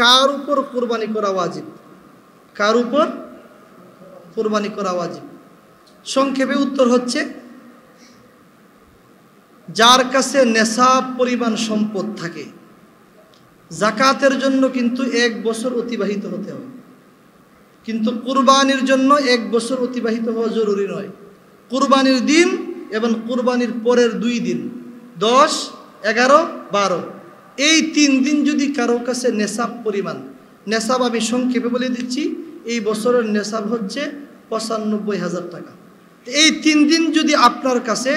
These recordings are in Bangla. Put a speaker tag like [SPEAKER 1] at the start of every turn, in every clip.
[SPEAKER 1] কার উপর কুরবানি করা ওয়াজিব? কার উপর কুরবানি করা ওয়াজিব? সংক্ষেপে উত্তর হচ্ছে, যার কাছে নেশাব পরিমাণ সম্পদ থাকে। যাকাতের জন্য কিন্তু 1 বছর অতিবাহিত হতে হবে, কিন্তু কুরবানির জন্য 1 বছর অতিবাহিত হওয়া জরুরি নয়। কুরবানির দিন এবং কুরবানির পরের 2 দিন 10, 11, 12 এই 3 দিন যদি কারো কাছে নেশাব পরিমাণ, নেশাব আমি সংক্ষেপে বলে দিচ্ছি, এই বছরের নেশাব হচ্ছে 95,000 টাকা। এই 3 দিন যদি আপনার কাছে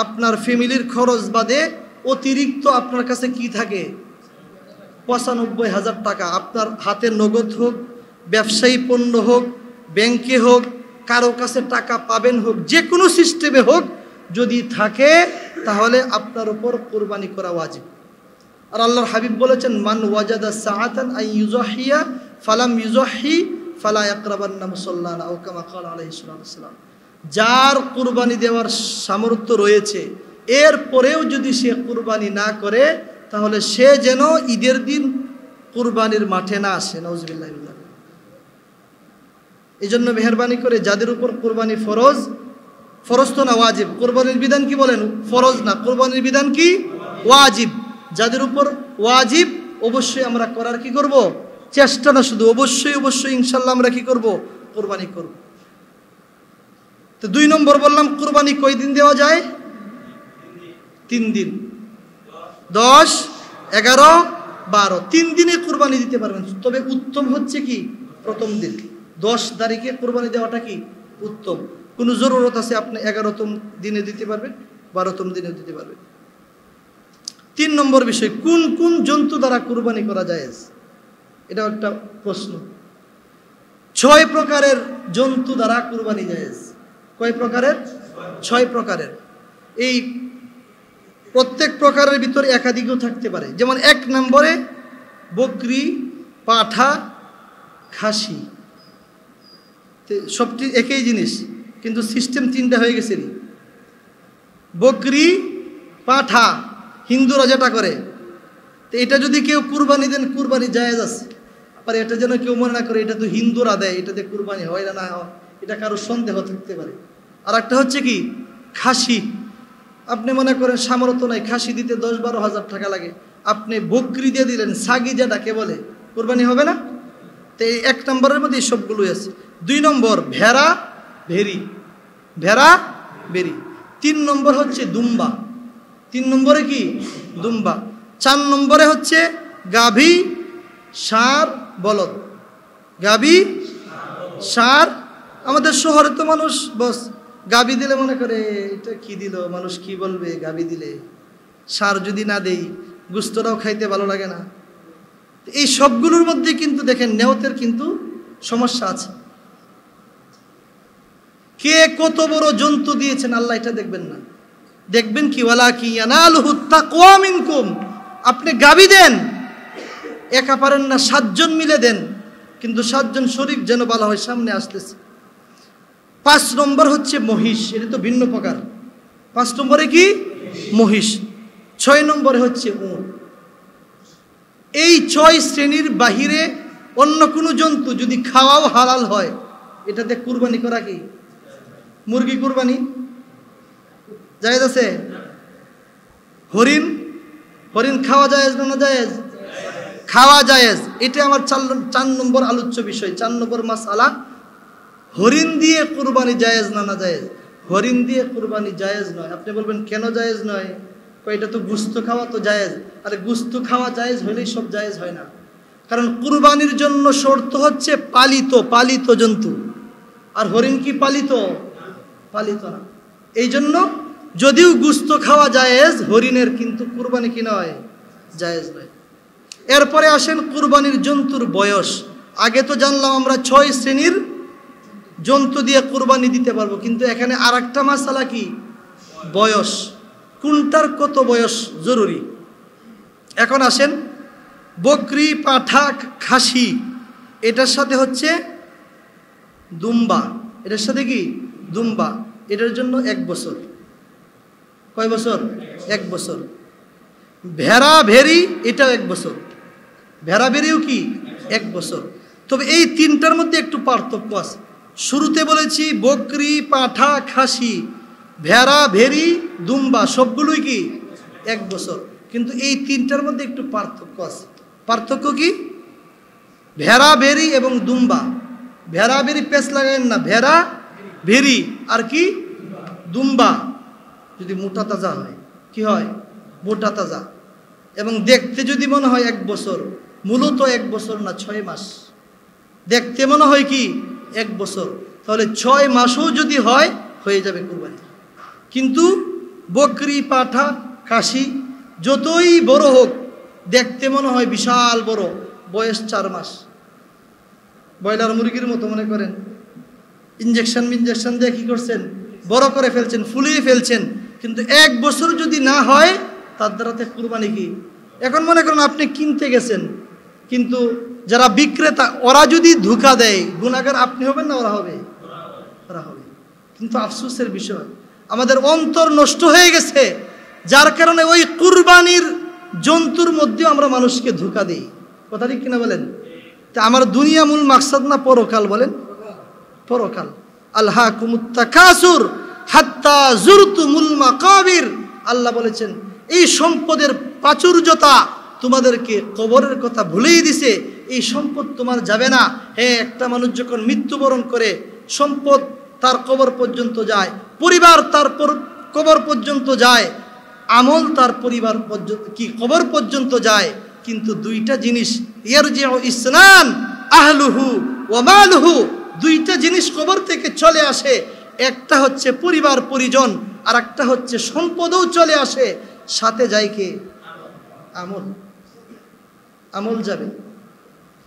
[SPEAKER 1] আপনার ফ্যামিলির খরচ বাদে অতিরিক্ত আপনার কাছে কি থাকে, 95,000 টাকা, আপনার হাতে নগদ হোক, ব্যবসায়ী পণ্য হোক, ব্যাংকে হোক, কারো কাছে টাকা পাবেন হোক, যে কোনো সিস্টেমে হোক, যদি থাকে তাহলে আপনার উপর কুরবানি করা ওয়াজিব। আর আল্লাহর হাবিব বলেছেন, মান ওয়াজাদা সাআতান আন ইউযাহিয়া ফালাম ইউযাহি ফালা ইয়াকরাবান্না মুসাল্লানা আও কামা ক্বালা আলাইহিস সালাম। যার কুরবানি দেওয়ার সামর্থ্য রয়েছে, এরপরেও যদি সে কুরবানি না করে, তাহলে সে যেন ঈদের দিন কুরবানির মাঠে না আসে। নাউজুবিল্লাহ। এই জন্য মেহরবানি করে যাদের উপর কুরবানি ফরজ, ফরজ তো না ওয়াজিব, কুরবানির বিধান কি বলেন? ফরজ না, কুরবানির বিধান কি? ওয়াজিব। যাদের উপর ওয়াজিব অবশ্যই আমরা করার কি করব? চেষ্টা না শুধু, অবশ্যই ইনশাল্লাহ আমরা কি করব? কুরবানি করব। তো 2 নম্বর বললাম, কুরবানি কয় দিন দেওয়া যায়? 3 দিন, 10, 11, 12 3 দিনে কুরবানি দিতে পারবেন। তবে উত্তম হচ্ছে কি প্রথম দিন, 10 তারিখে কুরবানি দেওয়াটা কি উত্তম। কোনো জরুরত আছে আপনি 11তম দিনে দিতে পারবেন, 12তম দিনে দিতে পারবেন। 3 নম্বর বিষয়, কোন কোন জন্তু দ্বারা কুরবানি করা জায়েজ? এটা একটা প্রশ্ন। 6 প্রকারের জন্তু দ্বারা কুরবানি জায়েজ। কয় প্রকারের? 6 প্রকারের। এই প্রত্যেক প্রকারের ভিতরে একাধিকও থাকতে পারে। যেমন 1 নম্বরে বকরি, পাঠা, খাসি। সবটি একই জিনিস, কিন্তু সিস্টেম 3টা হয়ে গেছে। বকরি, পাঠা হিন্দুরা যেটা করে, তো এটা যদি কেউ কুরবানি দেন, কুরবানি জায়েজ আছে। আর এটা যেন কেউ মনে না করে এটা তো হিন্দুরা দেয়, এটাতে কুরবানি হয় না হয়, এটা কারো সন্দেহ থাকতে পারে। আর একটা হচ্ছে কি খাসি। আপনি মনে করেন সামর্থ্য নাই, খাসি দিতে 10-12 হাজার টাকা লাগে, আপনি বকরি দিয়ে দিলেন, সাগি যেটাকে বলে, কুরবানি হবে না? তো এই 1 নম্বরের মধ্যে সবগুলোই আছে। 2 নম্বর ভেড়া, ভেড়ি, ভেড়া, বেরি। 3 নম্বর হচ্ছে দুম্বা। 3 নম্বরে কি? দুম্বা। 4 নম্বরে হচ্ছে গাভী, ষাঁড়, বলদ। গাভী, ষাঁড়। আমাদের শহরে তো মানুষ বস গাভী দিলে মনে করে এটা কি দিল, মানুষ কি বলবে গাভী দিলে, ষাঁড় যদি না দেই গোস্তটাও খাইতে ভালো লাগে না। এই সবগুলোর মধ্যে কিন্তু দেখেন নেয়তের কিন্তু সমস্যা আছে। কে কত বড় জন্তু দিয়েছেন আল্লাহ এটা দেখবেন না, দেখবেন কি ওয়ালাকিন ইয়ানালুহুত তাকওয়া মিনকুম। আপনি গাভী দেন, একা পারেন না, 7 জন মিলে দেন, কিন্তু 7 জন শরীক যেন বলা হয় সামনে আসতেছে। 5 নম্বর হচ্ছে মহিষ, এটা তো ভিন্ন প্রকার। 5 নম্বরে কি? মহিষ। 6 নম্বরে হচ্ছে উট। এই 6 শ্রেণীর বাহিরে অন্য কোনো জন্তু যদি খাওয়াও হালাল হয়, এটাতে কুরবানি করা কি? মুরগি কুরবানি জায়েজ আছে? হরিণ, হরিণ খাওয়া জায়েজ না জায়েজ? খাওয়া জায়েজ। এটা আমার 4 নম্বর আলোচ্য বিষয়, 4 নম্বর মাসআলা। হরিণ দিয়ে কুরবানি জায়েজ না জায়েজ? হরিণ দিয়ে কুরবানি জায়েজ নয়। আপনি বলবেন কেন জায়েজ নয়? এটা তো গোশত খাওয়া তো জায়েজ। আরে গোশত খাওয়া জায়েজ হলেই সব জায়েজ হয় না। কারণ কুরবানির জন্য শর্ত হচ্ছে পালিত জন্তু। আর হরিণ কি পালিত? পালিত না। এই জন্য যদিও গোশত খাওয়া জায়েজ, হরিণের কিন্তু কুরবানি কি নয়? জায়েজ নয়। এরপরে আসেন কুরবানির জন্তুর বয়স। আগে তো জানলাম আমরা 6 শ্রেণীর জন্তু দিয়ে কুরবানি দিতে পারবো, কিন্তু এখানে আরেকটা মাসালা কি? বয়স। কোনটার কত বয়স জরুরি। এখন আসেন বকরি, পাঠা, খাসি, এটার সাথে হচ্ছে দুম্বা। এটার সাথে কি? দুম্বা। এটার জন্য 1 বছর। কয় বছর? 1 বছর। ভেড়া, ভেড়ি, এটাও 1 বছর। ভেড়া ভেড়িও কি 1 বছর। তবে এই তিনটার মধ্যে একটু পার্থক্য আছে। শুরুতে বলেছি বকরি, পাঠা, খাসি, ভেড়া, ভেড়ি, দুম্বা সবগুলোই কি 1 বছর। কিন্তু এই তিনটার মধ্যে একটু পার্থক্য আছে। পার্থক্য কি? ভেড়া, ভেড়ি এবং দুম্বা। ভেড়া ভেড়ি পেঁচ লাগায়েন না, ভেড়া ভেড়ি আর কি দুম্বা যদি মোটা তাজা হয়, কি হয়? মোটা তাজা। এবং দেখতে যদি মনে হয় 1 বছর, মূলত 1 বছর না, 6 মাস। দেখতে মনে হয় কি 1 বছর, তাহলে 6 মাসও যদি হয় হয়ে যাবে কুরবানি। কিন্তু বকরি, পাঠা, খাসি যতই বড় হোক, দেখতে মনে হয় বিশাল বড়, বয়স 4 মাস। ব্রয়লার মুরগির মতো মনে করেন, ইঞ্জেকশন দিয়ে কি করছেন? বড় করে ফেলছেন, ফুলিয়ে ফেলছেন। কিন্তু 1 বছর যদি না হয় তার দ্বারাতে কুরবানি কি? এখন মনে করেন আপনি কিনতে গেছেন, কিন্তু যারা বিক্রেতা ওরা যদি ধোঁকা দেয়, গুনাহগার আপনি হবেন না ওরা হবে? ওরা হবে। কিন্তু আফসোসের বিষয়, আমাদের অন্তর নষ্ট হয়ে গেছে, যার কারণে ওই কুরবানির জন্তুর মধ্যেও আমরা মানুষকে ধোঁকা দিই। কথা ঠিক কিনা বলেন? তা আমার দুনিয়া মূল মাকসাদ না পরকাল? বলেন পরকাল। আলহাকুমুত তাকাসুর হাত্তা যুরতুমুল মাকাবির। আল্লাহ বলেছেন এই সম্পদের প্রাচুর্যতা তোমাদেরকে কবরের কথা ভুলিয়ে দিছে। এই সম্পদ তোমার যাবে না। হ্যাঁ, একটা মানুষ যখন মৃত্যুবরণ করে, সম্পদ তার কবর পর্যন্ত যায়, পরিবার তার কবর পর্যন্ত যায়, আমল তার পরিবার পর্যন্ত কি কবর পর্যন্ত যায়। কিন্তু দুইটা জিনিস, ইয়ারজিউ ইসনান আহলুহু ওয়া মালুহু, দুইটা জিনিস কবর থেকে চলে আসে। একটা হচ্ছে পরিবার পরিজন, আর একটা হচ্ছে সম্পদও চলে আসে। সাথে যায় কে? আমল। আমল যাবে।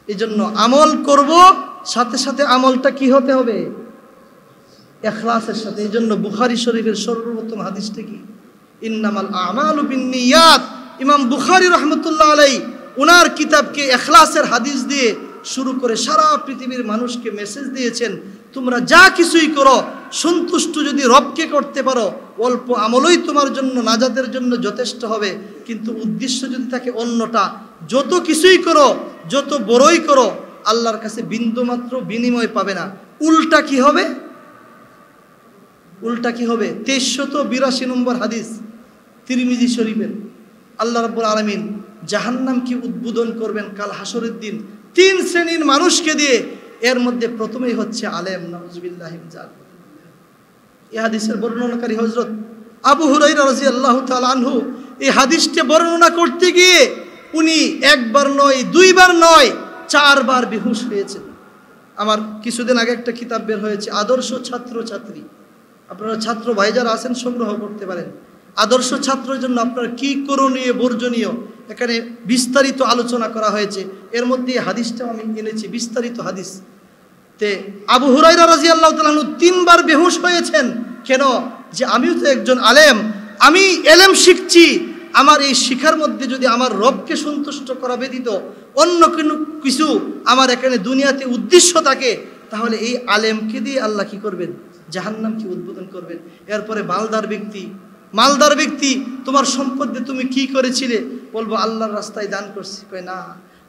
[SPEAKER 1] এই জন্য আমল করব, সাথে সাথে আমলটা কি হতে হবে? ইখলাসের সাথে। এই জন্য বুখারী শরীফের সর্বপ্রথম হাদিসটা কি? ইন্নামাল আমালু বিন্নিয়াত। ইমাম বুখারী রহমতুল্লাহ আলাইহি ওনার কিতাবকে ইখলাসের হাদিস দিয়ে শুরু করে সারা পৃথিবীর মানুষকে মেসেজ দিয়েছেন, তোমরা যা কিছুই করো সন্তুষ্ট যদি রবকে করতে পারো, অল্প আমলই তোমার জন্য নাজাতের জন্য যথেষ্ট হবে। কিন্তু উদ্দেশ্য যদি থাকে অন্যটা, যত কিছুই করো, যত বড়ই করো, আল্লাহর কাছে বিন্দুমাত্র বিনিময় পাবে না। উল্টা কি হবে? উল্টা কি হবে? 2382 নম্বর হাদিস তিরমিজি শরীফের। আল্লাহ রাব্বুল আলামিন জাহান্নামকে উদ্বোধন করবেন কাল হাসরের দিন 3 শ্রেণীর মানুষকে দিয়ে। এর মধ্যে প্রথমেই হচ্ছে আলেম। নাউজুবিল্লাহি মিন যালিক। এই হাদিসের বর্ণনাকারী হযরত আবু হুরায়রা রাদিয়াল্লাহু তাআলা আনহু এই হাদিসটি বর্ণনা করতে গিয়ে উনি একবার নয়, দুইবার নয়, 4 বার বেহুশ হয়েছেন। আমার কিছুদিন আগে একটা কিতাব বের হয়েছে, আদর্শ ছাত্র ছাত্রী। আপনারা ছাত্র ভাই যারা আছেন সংগ্রহ করতে পারেন। আদর্শ ছাত্রের জন্য আপনার কি করণীয় বর্জনীয় এখানে বিস্তারিত আলোচনা করা হয়েছে। এর মধ্যে হাদিসটাও আমি এনেছি, বিস্তারিত হাদিস। তে আবু হুরায়রা রাদিয়াল্লাহু তাআলা 3 বার বেহুশ হয়েছেন। কেন? যে আমিও তো একজন আলেম, আমি এলেম শিখছি, আমার এই শিখার মধ্যে যদি আমার রবকে সন্তুষ্ট করা ব্যতীত অন্য কোনো কিছু আমার এখানে দুনিয়াতে উদ্দেশ্য থাকে, তাহলে এই আলেমকে দিয়ে আল্লাহ কি করবেন? জাহান্নামকে উদ্বোধন করবেন। এরপরে মালদার ব্যক্তি তোমার সম্পদ দিয়ে তুমি কি করেছিলে? বলবো আল্লাহর রাস্তায় দান করছি। কয় না,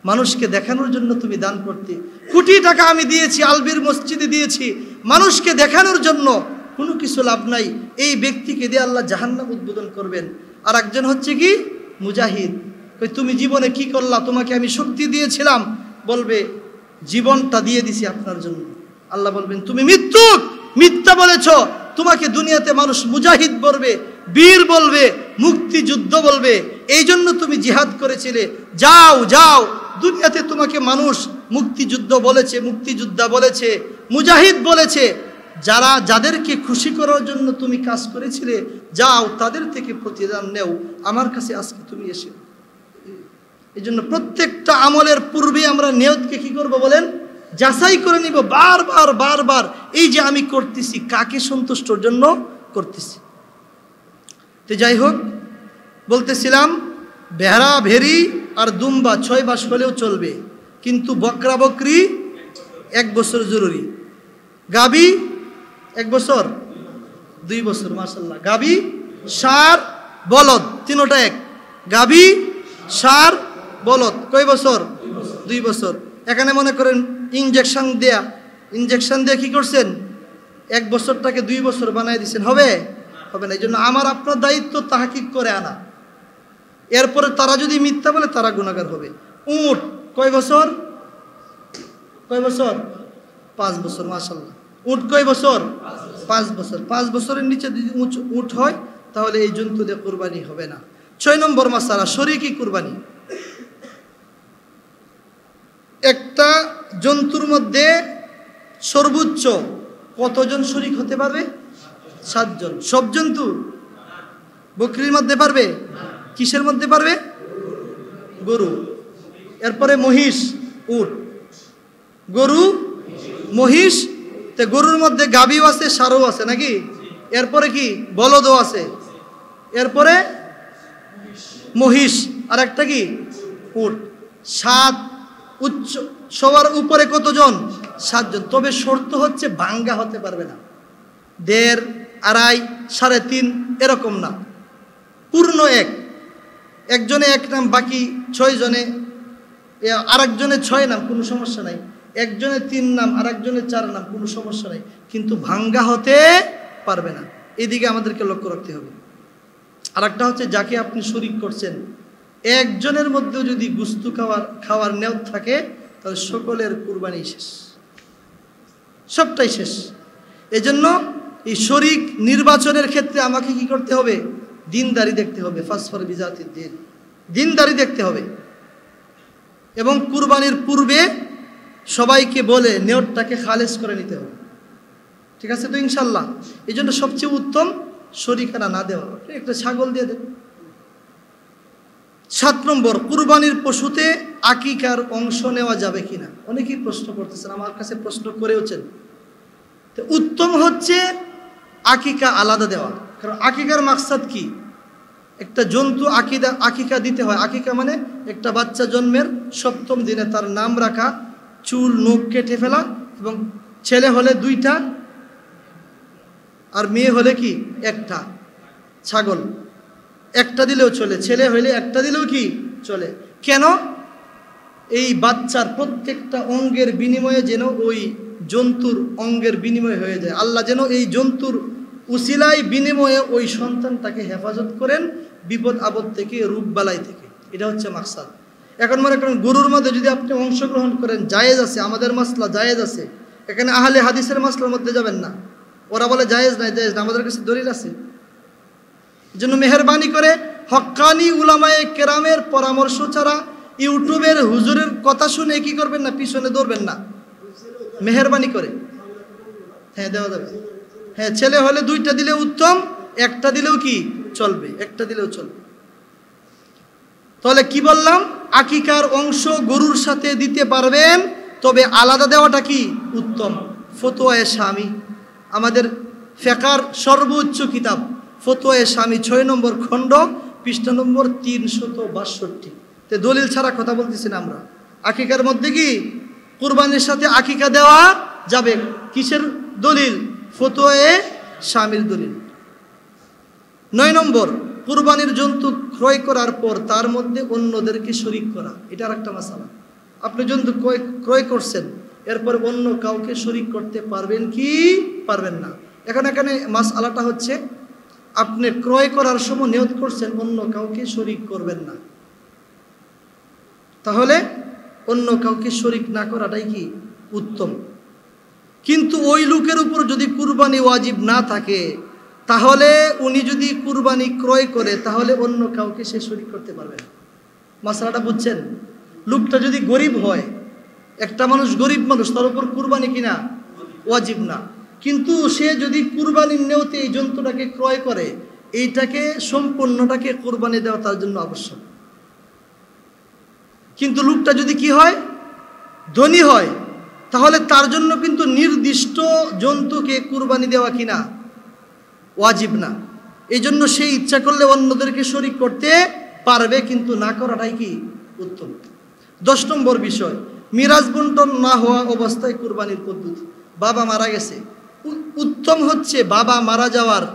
[SPEAKER 1] মানুষকে দেখানোর জন্য তুমি দান করতে। কোটি টাকা আমি দিয়েছি, আলবির মসজিদে দিয়েছি, মানুষকে দেখানোর জন্য। কোনো কিছু লাভ নাই। এই ব্যক্তিকে দিয়ে আল্লাহ জাহান্নাম উদ্বোধন করবেন। আর একজন হচ্ছে কি? মুজাহিদ। কই তুমি জীবনে কি করলা? তোমাকে আমি শক্তি দিয়েছিলাম। বলবে জীবনটা দিয়ে দিছি আপনার জন্য। আল্লাহ বলবেন তুমি মিথ্যা বলেছ। তোমাকে দুনিয়াতে মানুষ মুজাহিদ বলবে, বীর বলবে, মুক্তিযুদ্ধ বলবে, এই জন্য তুমি জিহাদ করেছিলে। যাও, দুনিয়াতে তোমাকে মানুষ মুক্তিযুদ্ধ বলেছে, মুক্তিযোদ্ধা বলেছে, মুজাহিদ বলেছে। যাদেরকে খুশি করার জন্য তুমি কাজ করেছিলে, যাও তাদের থেকে প্রতিদান নেও। আমার কাছে আজকে তুমি এসে। এই জন্য প্রত্যেকটা আমলের পূর্বে আমরা নিয়তকে কি করব বলেন? যাচাই করে নিব বারবার। এই যে আমি করতেছি, কাকে সন্তুষ্টর জন্য করতেছি। তো যাই হোক, বলতেছিলাম ভেড়া ভেড়ি আর দুম্বা 6 মাস হলেও চলবে, কিন্তু বকরা বকরি 1 বছর জরুরি। গাবি 1 বছর, 2 বছর, মাশাআল্লাহ। গাবি, ষাঁড়, বলদ, তিনোটা এক। গাবি, ষাঁড়, বলদ কয় বছর? 2 বছর। এখানে মনে করেন ইনজেকশন দিয়ে কি করছেন, 1 বছরটাকে 2 বছর বানাই দিচ্ছেন, হবে না। এই জন্য আমার আপনার দায়িত্ব তাহকিক করে আনা। এরপরে তারা যদি মিথ্যা বলে তারা গুনাহগার হবে। উট কয় বছর? 5 বছর। মাশাআল্লাহ। উট কয় বছর? 5 বছর। 5 বছরের নিচে যদি উট হয় তাহলে এই জন্তু দিয়ে কুরবানি হবে না। 6 নম্বর মাসালা, শরীকি কুরবানি। একটা জন্তুর মধ্যে সর্বোচ্চ কতজন শরীক হতে পারবে? 7 জন। সব জন্তু? বকরির মধ্যে পারবে? কিসের মধ্যে পারবে? গরু। এরপরে মহিষ, উট, গরু, মহিষ। তে গরুর মধ্যে গাভীও আছে, ষাঁড়ও আছে নাকি? এরপরে কি? বলদও আছে। এরপরে মহিষ, আর একটা কি? উট। 7 উচ্চ, সবার উপরে কতজন? 7 জন। তবে শর্ত হচ্ছে ভাঙ্গা হতে পারবে না। 1.5, 2.5, 3.5 এরকম না, পূর্ণ 1। একজনে 1 নাম, বাকি 6 জনে, আরেকজনে 6 নাম, কোনো সমস্যা নাই। একজনে 3 নাম, আরেকজনে 4 নাম, কোনো সমস্যা নাই। কিন্তু ভাঙ্গা হতে পারবে না। এদিকে আমাদেরকে লক্ষ্য রাখতে হবে। আর একটা হচ্ছে যাকে আপনি শরীক করছেন, একজনের মধ্যেও যদি গুস্তু খাওয়ার নিয়ত থাকে তাহলে সকলের কুরবানি শেষ, সবটাই শেষ। এজন্য এই শরীক নির্বাচনের ক্ষেত্রে আমাকে কি করতে হবে? দিনদারি দেখতে হবে। ফাসফার বিজাতির দিন, দিনদারি দেখতে হবে। এবং কুরবানির পূর্বে সবাইকে বলে নিয়তটাকে খালেস করে নিতে হবে। ঠিক আছে তো ইনশাল্লাহ? এই জন্য সবচেয়ে উত্তম শরীকানা না দেওয়া, একটা ছাগল দিয়ে দেন। 7 নম্বর, কুরবানির পশুতে আকিকার অংশ নেওয়া যাবে কিনা? অনেকেই প্রশ্ন করতেছেন, আমার কাছে প্রশ্ন করেওছেন। তো উত্তম হচ্ছে আকিকা আলাদা দেওয়া। কারণ আকিকার মাকসাদ কি? একটা জন্তু আকিকা দিতে হয়। আকিকা মানে একটা বাচ্চা জন্মের 7ম দিনে তার নাম রাখা, চুল নখ কেটে ফেলা, এবং ছেলে হলে 2টা আর মেয়ে হলে কি 1টা। ছাগল 1টা দিলেও চলে, ছেলে হইলে 1টা দিলেও কি চলে। কেন? এই বাচ্চার প্রত্যেকটা অঙ্গের বিনিময়ে যেন ওই জন্তুর অঙ্গের বিনিময় হয়ে যায়। আল্লাহ যেন এই জন্তুর উসিলায় বিনিময়ে ওই সন্তানটাকে হেফাজত করেন বিপদ আপদ থেকে, রোগ বালাই থেকে। এটা হচ্ছে মাকসাদ। এখন মনে করেন গরুর মধ্যে যদি আপনি অংশগ্রহণ করেন, জায়েজ আছে, আমাদের মাসলা জায়েজ আছে। এখানে আহলে হাদিসের মাসলার মধ্যে যাবেন না। ওরা বলে জায়েজ নাই, জায়েজ না, আমাদের কাছে দলিল আছে। জন্য মেহরবানি করে হক্কানি উলামায়ে কেরামের পরামর্শ ছাড়া ইউটিউবের হুজুরের কথা শুনে কি করবেন না, পিছনে দৌড়বেন না, মেহরবানি করে। হ্যাঁ, দেওয়া যাবে। হ্যাঁ, ছেলে হলে 2টা দিলে উত্তম, 1টা দিলেও কি চলবে, 1টা দিলেও চলবে। তাহলে কি বললাম? আকিকার অংশ গরুর সাথে দিতে পারবেন, তবে আলাদা দেওয়াটা কি উত্তম। ফতোয়ায়ে শামী, আমাদের ফিকহের সর্বোচ্চ কিতাব ফতোয়ায়ে শামী 6 নম্বর খণ্ড, পৃষ্ঠা নম্বর 362। তে দলিল ছাড়া কথা বলতেছি না আমরা। আকিকার মধ্যে কি কুরবানির সাথে আকিকা দেওয়া যাবে। কিসের দলিল? ফতোয়ায়ে শামীর দলিল। 9 নম্বর, কুরবানির জন্তু ক্রয় করার পর তার মধ্যে অন্যদেরকে শরীক করা। এটা আর একটা মাসালা। আপনি জন্তু ক্রয় করছেন, এরপর অন্য কাউকে শরীক করতে পারবেন কি পারবেন না? এখানে মাসআলাটা হচ্ছে আপনি ক্রয় করার সময় নিয়ত করছেন অন্য কাউকে শরীক করবেন না, তাহলে অন্য কাউকে শরীক না করাটাই কি উত্তম। কিন্তু ওই লোকের উপর যদি কুরবানি ওয়াজিব না থাকে, তাহলে উনি যদি কুরবানি ক্রয় করে তাহলে অন্য কাউকে সে শরীক করতে পারবে না। মাসলাটা বুঝছেন? লোকটা যদি গরিব হয়, একটা মানুষ গরিব মানুষ, তার উপর কুরবানি কিনা ওয়াজিব না, কিন্তু সে যদি কুরবানির নিয়তে এই জন্তুটাকে ক্রয় করে, এইটাকে সম্পূর্ণটাকে কুরবানি দেওয়া তার জন্য আবশ্যক। কিন্তু লোকটা যদি কি হয়, ধনী হয়, তাহলে তার জন্য কিন্তু নির্দিষ্ট জন্তুকে কুরবানি দেওয়া কিনা ওয়াজিব না। এই জন্য সে ইচ্ছা করলে অন্যদেরকে শরীক করতে পারবে, কিন্তু না করাটাই কি উত্তম। 10 নম্বর বিষয়, মিরাজ বন্টন না হওয়া অবস্থায় কুরবানির পদ্ধতি। বাবা মারা গেছে, উত্তম হচ্ছে বাবা মারা যাওয়ার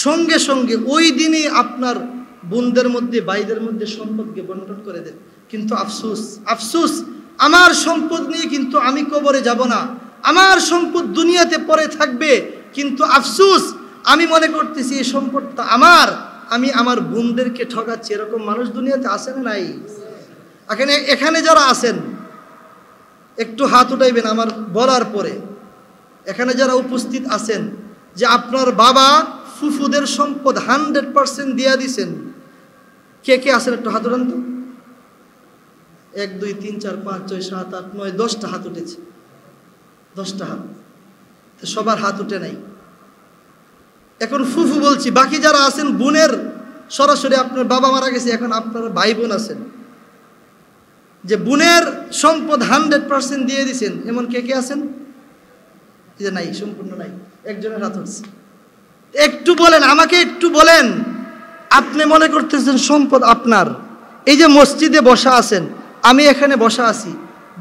[SPEAKER 1] সঙ্গে সঙ্গে ওই দিনই আপনার বোনদের মধ্যে, ভাইদের মধ্যে সম্পদকে বন্টন করে দেন। কিন্তু আফসোস আমার সম্পদ নিয়ে কিন্তু আমি কবরে যাব না, আমার সম্পদ দুনিয়াতে পড়ে থাকবে, কিন্তু আফসোস আমি মনে করতেছি এই সম্পদটা আমার, আমি আমার বোনদেরকে ঠকাচ্ছি। এরকম মানুষ দুনিয়াতে আছে না নাই? এখানে যারা আছেন একটু হাত উঠাইবেন আমার বলার পরে। এখানে যারা উপস্থিত আছেন যে আপনার বাবা ফুফুদের সম্পদ 100% দিয়া দিছেন, কে কে আছেন একটু হাত উঠান তো। 1 2 3 4 5 6 7 8 9 10টা হাত উঠেছে, 10টা হাত। সবার হাত উঠে নাই। এখন ফুফু বলছি, বাকি যারা আছেন বোনের, সরাসরি আপনার বাবা মারা গেছে, এখন আপনার ভাই বোন আছেন যে বোনের সম্পদ 100% দিয়ে দিছেন, এমন কে কে আছেন? যে নাই, সম্পূর্ণ নাই, একজনের হাত উঠছে। একটু বলেন, আমাকে একটু বলেন, আপনি মনে করতেছেন সম্পদ আপনার। এই যে মসজিদে বসা আছেন, আমি এখানে বসা আছি,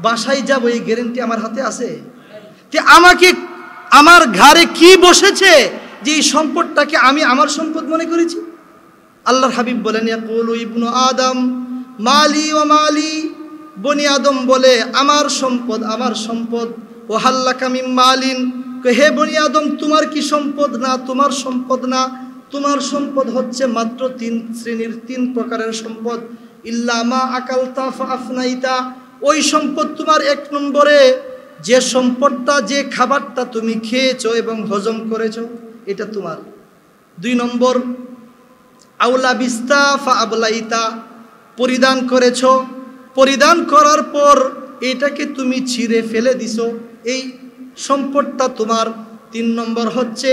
[SPEAKER 1] বাসায় যাব এই গ্যারান্টি আমার হাতে আছে? আমাকে আমার ঘরে কি বসেছে যে এই সম্পদটাকে আমি আমার সম্পদ মনে করেছি? আল্লাহর হাবিব বলেন, ইয়াকুলু ইবনু আদম মালি ওয়া মালি, বনি আদম বলে আমার সম্পদ আমার সম্পদ। ও হাল্লাকা মিন মালিন, হে বনি আদম তোমার কি সম্পদ? না, তোমার সম্পদ না, তোমার সম্পদ হচ্ছে মাত্র 3 শ্রেণীর 3 প্রকারের সম্পদ। ইল্লা মা আকালতা ফাআফনাইতা, ওই সম্পদ তোমার 1 নম্বরে যে সম্পদটা, যে খাবারটা তুমি খেয়েছো এবং হজম করেছো, এটা তোমার। 2 নম্বর আউলা বিস্তা ফাআবলাইতা, পরিধান করেছো, পরিধান করার পর এটাকে তুমি ছিঁড়ে ফেলে দিছো, এই সম্পদটা তোমার। 3 নম্বর হচ্ছে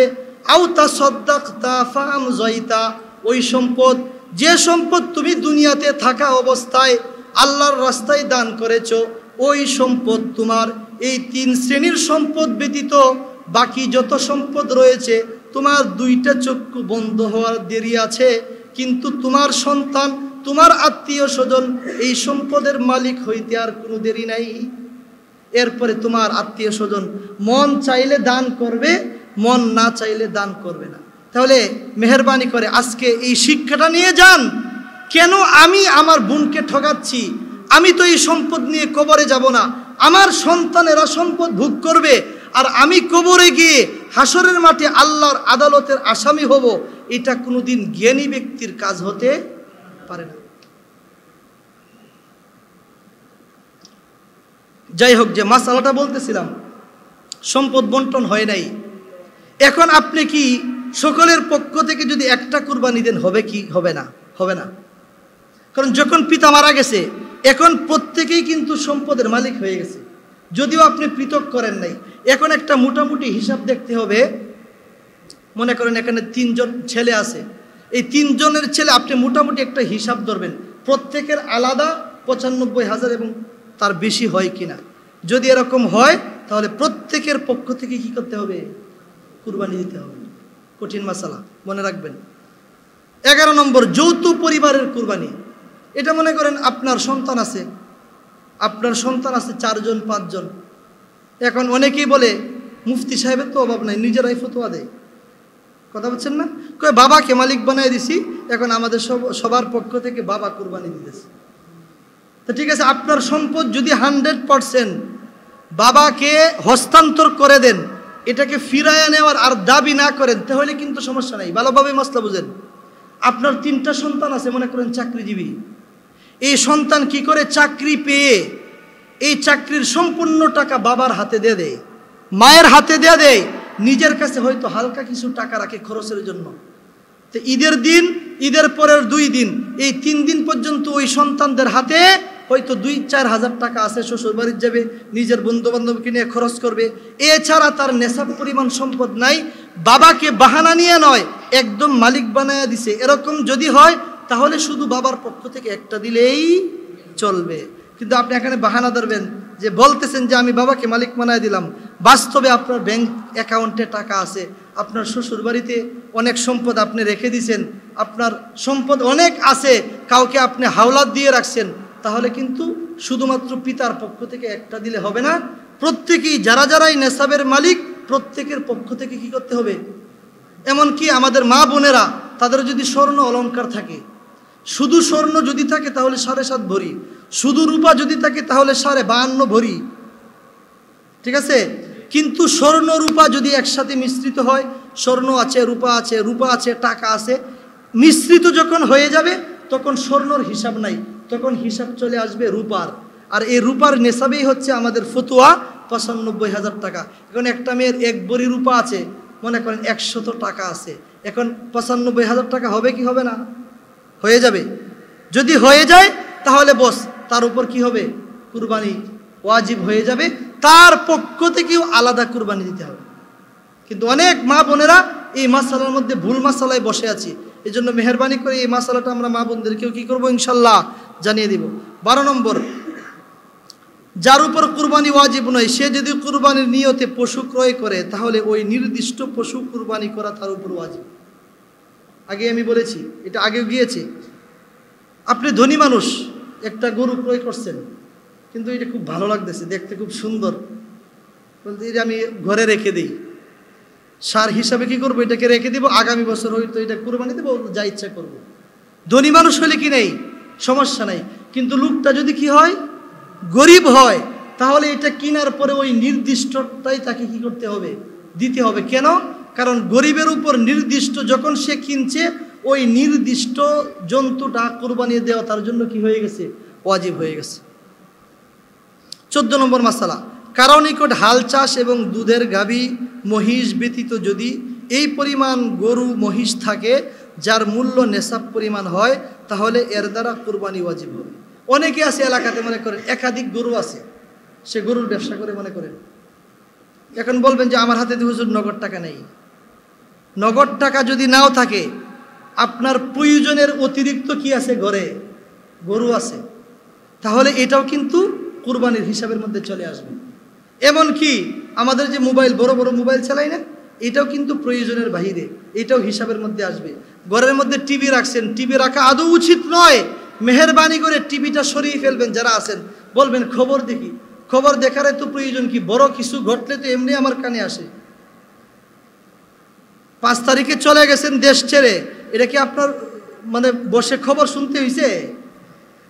[SPEAKER 1] আউতা সাদ্দাকতা ফাআমজাইতা, ওই সম্পদ, যে সম্পদ তুমি দুনিয়াতে থাকা অবস্থায় আল্লাহর রাস্তায় দান করেছো, ওই সম্পদ তোমার। এই 3 শ্রেণীর সম্পদ ব্যতীত বাকি যত সম্পদ রয়েছে, তোমার 2টা চক্ষু বন্ধ হওয়ার দেরি আছে, কিন্তু তোমার সন্তান, তোমার আত্মীয় স্বজন এই সম্পদের মালিক হইতে আর কোনো দেরি নাই। এরপরে তোমার আত্মীয় স্বজন মন চাইলে দান করবে, মন না চাইলে দান করবে না। তাহলে মেহেরবানি করে আজকে এই শিক্ষাটা নিয়ে যান। কেন আমি আমার বোনকে ঠকাচ্ছি? আমি তো এই সম্পদ নিয়ে কবরে যাব না, আমার সন্তানেরা সম্পদ ভোগ করবে, আর আমি কবরে গিয়ে হাসরের মাঠে আল্লাহর আদালতের আসামি হব। এটা কোনোদিন জ্ঞানী ব্যক্তির কাজ হতে পারে না। যাই হোক, যে মাসালাটা বলতেছিলাম, সম্পদ বন্টন হয় নাই। এখন আপনি কি সকলের পক্ষ থেকে যদি একটা কুরবানি দেন, হবে কি? হবে না, হবে না। কারণ যখন পিতা মারা গেছে, এখন প্রত্যেকেই কিন্তু সম্পদের মালিক হয়ে গেছে, যদিও আপনি পৃথক করেন নাই। এখন একটা মোটামুটি হিসাব দেখতে হবে। মনে করেন এখানে 3 জন ছেলে আছে, এই 3 জনের ছেলে আপনি মোটামুটি একটা হিসাব ধরবেন, প্রত্যেকের আলাদা 95,000 এবং তার বেশি হয় কিনা। যদি এরকম হয় তাহলে প্রত্যেকের পক্ষ থেকে কি করতে হবে? কুরবানি দিতে হবে। কঠিন মাসালা, মনে রাখবেন। 11 নম্বর যৌথ পরিবারের কুরবানি। এটা মনে করেন আপনার সন্তান আছে, আপনার সন্তান আছে 4 জন 5 জন। এখন অনেকেই বলে মুফতি সাহেবের তো অভাব নাই, নিজেরাই ফতোয়া দেয়। কথা বলছেন না? কয় বাবাকে মালিক বানিয়ে দিছি, এখন আমাদের সবার পক্ষ থেকে বাবা কুরবানি দিতেছে। তো ঠিক আছে, আপনার সম্পদ যদি 100% বাবাকে হস্তান্তর করে দেন, এটাকে ফিরাইয়া নেওয়ার আর দাবি না করেন, তাহলে কিন্তু সমস্যা নাই। ভালোভাবে মাসলা বুঝেন। আপনার 3টা সন্তান আছে, মনে করেন চাকরিজীবী। এই সন্তান কি করে? চাকরি পেয়ে এই চাকরির সম্পূর্ণ টাকা বাবার হাতে দিয়ে দেয়, মায়ের হাতে দিয়ে দেয়, নিজের কাছে হয়তো হালকা কিছু টাকা রাখে খরচের জন্য। তো ঈদের দিন, ঈদের পরের 2 দিন, এই 3 দিন পর্যন্ত ওই সন্তানদের হাতে হয়তো 2-4 হাজার টাকা আছে, শ্বশুর বাড়ির যাবে, নিজের বন্ধু বান্ধবকে নিয়ে খরচ করবে। এছাড়া তার নেশাব পরিমাণ সম্পদ নাই। বাবাকে বাহানা নিয়ে নয়, একদম মালিক বানায়া দিছে। এরকম যদি হয় তাহলে শুধু বাবার পক্ষ থেকে একটা দিলেই চলবে। কিন্তু আপনি এখানে বাহানা ধরবেন যে বলতেছেন যে আমি বাবাকে মালিক বানায় দিলাম, বাস্তবে আপনার ব্যাংক অ্যাকাউন্টে টাকা আছে, আপনার শ্বশুর বাড়িতে অনেক সম্পদ আপনি রেখে দিয়েছেন, আপনার সম্পদ অনেক আছে, কাউকে আপনি হাওলাত দিয়ে রাখছেন, তাহলে কিন্তু শুধুমাত্র পিতার পক্ষ থেকে একটা দিলে হবে না। প্রত্যেকেই যারাই নেশাবের মালিক, প্রত্যেকের পক্ষ থেকে কি করতে হবে? এমনকি আমাদের মা বোনেরা, তাদের যদি স্বর্ণ অলংকার থাকে, শুধু স্বর্ণ যদি থাকে তাহলে 7.5 ভরি, শুধু রূপা যদি থাকে তাহলে 52.5 ভরি, ঠিক আছে। কিন্তু স্বর্ণ রূপা যদি একসাথে মিশ্রিত হয়, স্বর্ণ আছে, রূপা আছে, টাকা আছে, মিশ্রিত যখন হয়ে যাবে তখন স্বর্ণর হিসাব নাই, তখন হিসাব চলে আসবে রূপার। আর এই রূপার নেশাবেই হচ্ছে আমাদের ফতুয়া 95,000 টাকা। এখন একটা মেয়ের 1 ভরি রূপা আছে, মনে করেন 100 টাকা আছে, এখন 95,000 টাকা হবে কি হবে না? হয়ে যাবে। যদি হয়ে যায় তাহলে বস তার উপর কি হবে? কুরবানি ওয়াজিব হয়ে যাবে, তার পক্ষ থেকেও আলাদা কুরবানি দিতে হবে। কিন্তু অনেক মা বোনেরা এই মাসালার মধ্যে ভুল মাসালায় বসে আছি। এই জন্য মেহরবানি করে এই মাসালাটা আমরা মা বোনদেরকেও কি করবো ইনশাল্লাহ জানিয়ে দিব। 12 নম্বর, যার উপর কুরবানি ওয়াজিব নয় সে যদি কুরবানির নিয়তে পশু ক্রয় করে তাহলে ওই নির্দিষ্ট পশু কুরবানি করা তার উপর ওয়াজিব। আগে আমি বলেছি, এটা আগেও গিয়েছে। আপনি ধনী মানুষ, একটা গরু ক্রয় করছেন, কিন্তু এটা খুব ভালো লাগতেছে, দেখতে খুব সুন্দর, বলতে এটা আমি ঘরে রেখে দিই, সার হিসাবে কি করবো, এটাকে রেখে দিব, আগামী বছর হয়তো এটা কুরবানি দেবো, যা ইচ্ছা করবো। ধনী মানুষ হলে কি নেই, সমস্যা নাই। কিন্তু লোকটা যদি কি হয়, গরিব হয়, তাহলে এটা কেনার পরে ওই নির্দিষ্টটাই তাকে কি করতে হবে, দিতে হবে। কেন? কারণ গরিবের উপর নির্দিষ্ট যখন সে কিনছে, ওই নির্দিষ্ট জন্তুটা কুরবানি দেওয়া তার জন্য কি হয়ে গেছে, ওয়াজিব হয়ে গেছে। 14 নম্বর মাসালা, কারো নিকট হাল চাষ এবং দুধের গাভী মহিষ ব্যতীত যদি এই পরিমাণ গরু মহিষ থাকে যার মূল্য নেশাব পরিমাণ হয়, তাহলে এর দ্বারা কুরবানি ওয়াজিব হবে। অনেকে আছে এলাকাতে মনে করেন একাধিক গরু আছে, সে গরুর ব্যবসা করে মনে করেন। এখন বলবেন যে আমার হাতে হুজুর নগদ টাকা নেই। নগদ টাকা যদি নাও থাকে, আপনার প্রয়োজনের অতিরিক্ত কি আছে, ঘরে গরু আছে, তাহলে এটাও কিন্তু কুরবানির হিসাবের মধ্যে চলে আসবে। এমন কি আমাদের যে মোবাইল, বড় বড় মোবাইল চালাই না, এটাও কিন্তু প্রয়োজনের বাহিরে, এটাও হিসাবের মধ্যে আসবে। ঘরের মধ্যে টিভি রাখছেন, টিভি রাখা আদৌ উচিত নয়, মেহেরবানি করে টিভিটা সরিয়ে ফেলবেন। যারা আছেন বলবেন খবর দেখি, খবর দেখার তো প্রয়োজন কি, বড় কিছু ঘটলে তো এমনি আমার কানে আসে। 5 তারিখে চলে গেছেন দেশ ছেড়ে, এটা কি আপনার মানে বসে খবর শুনতে হয়েছে?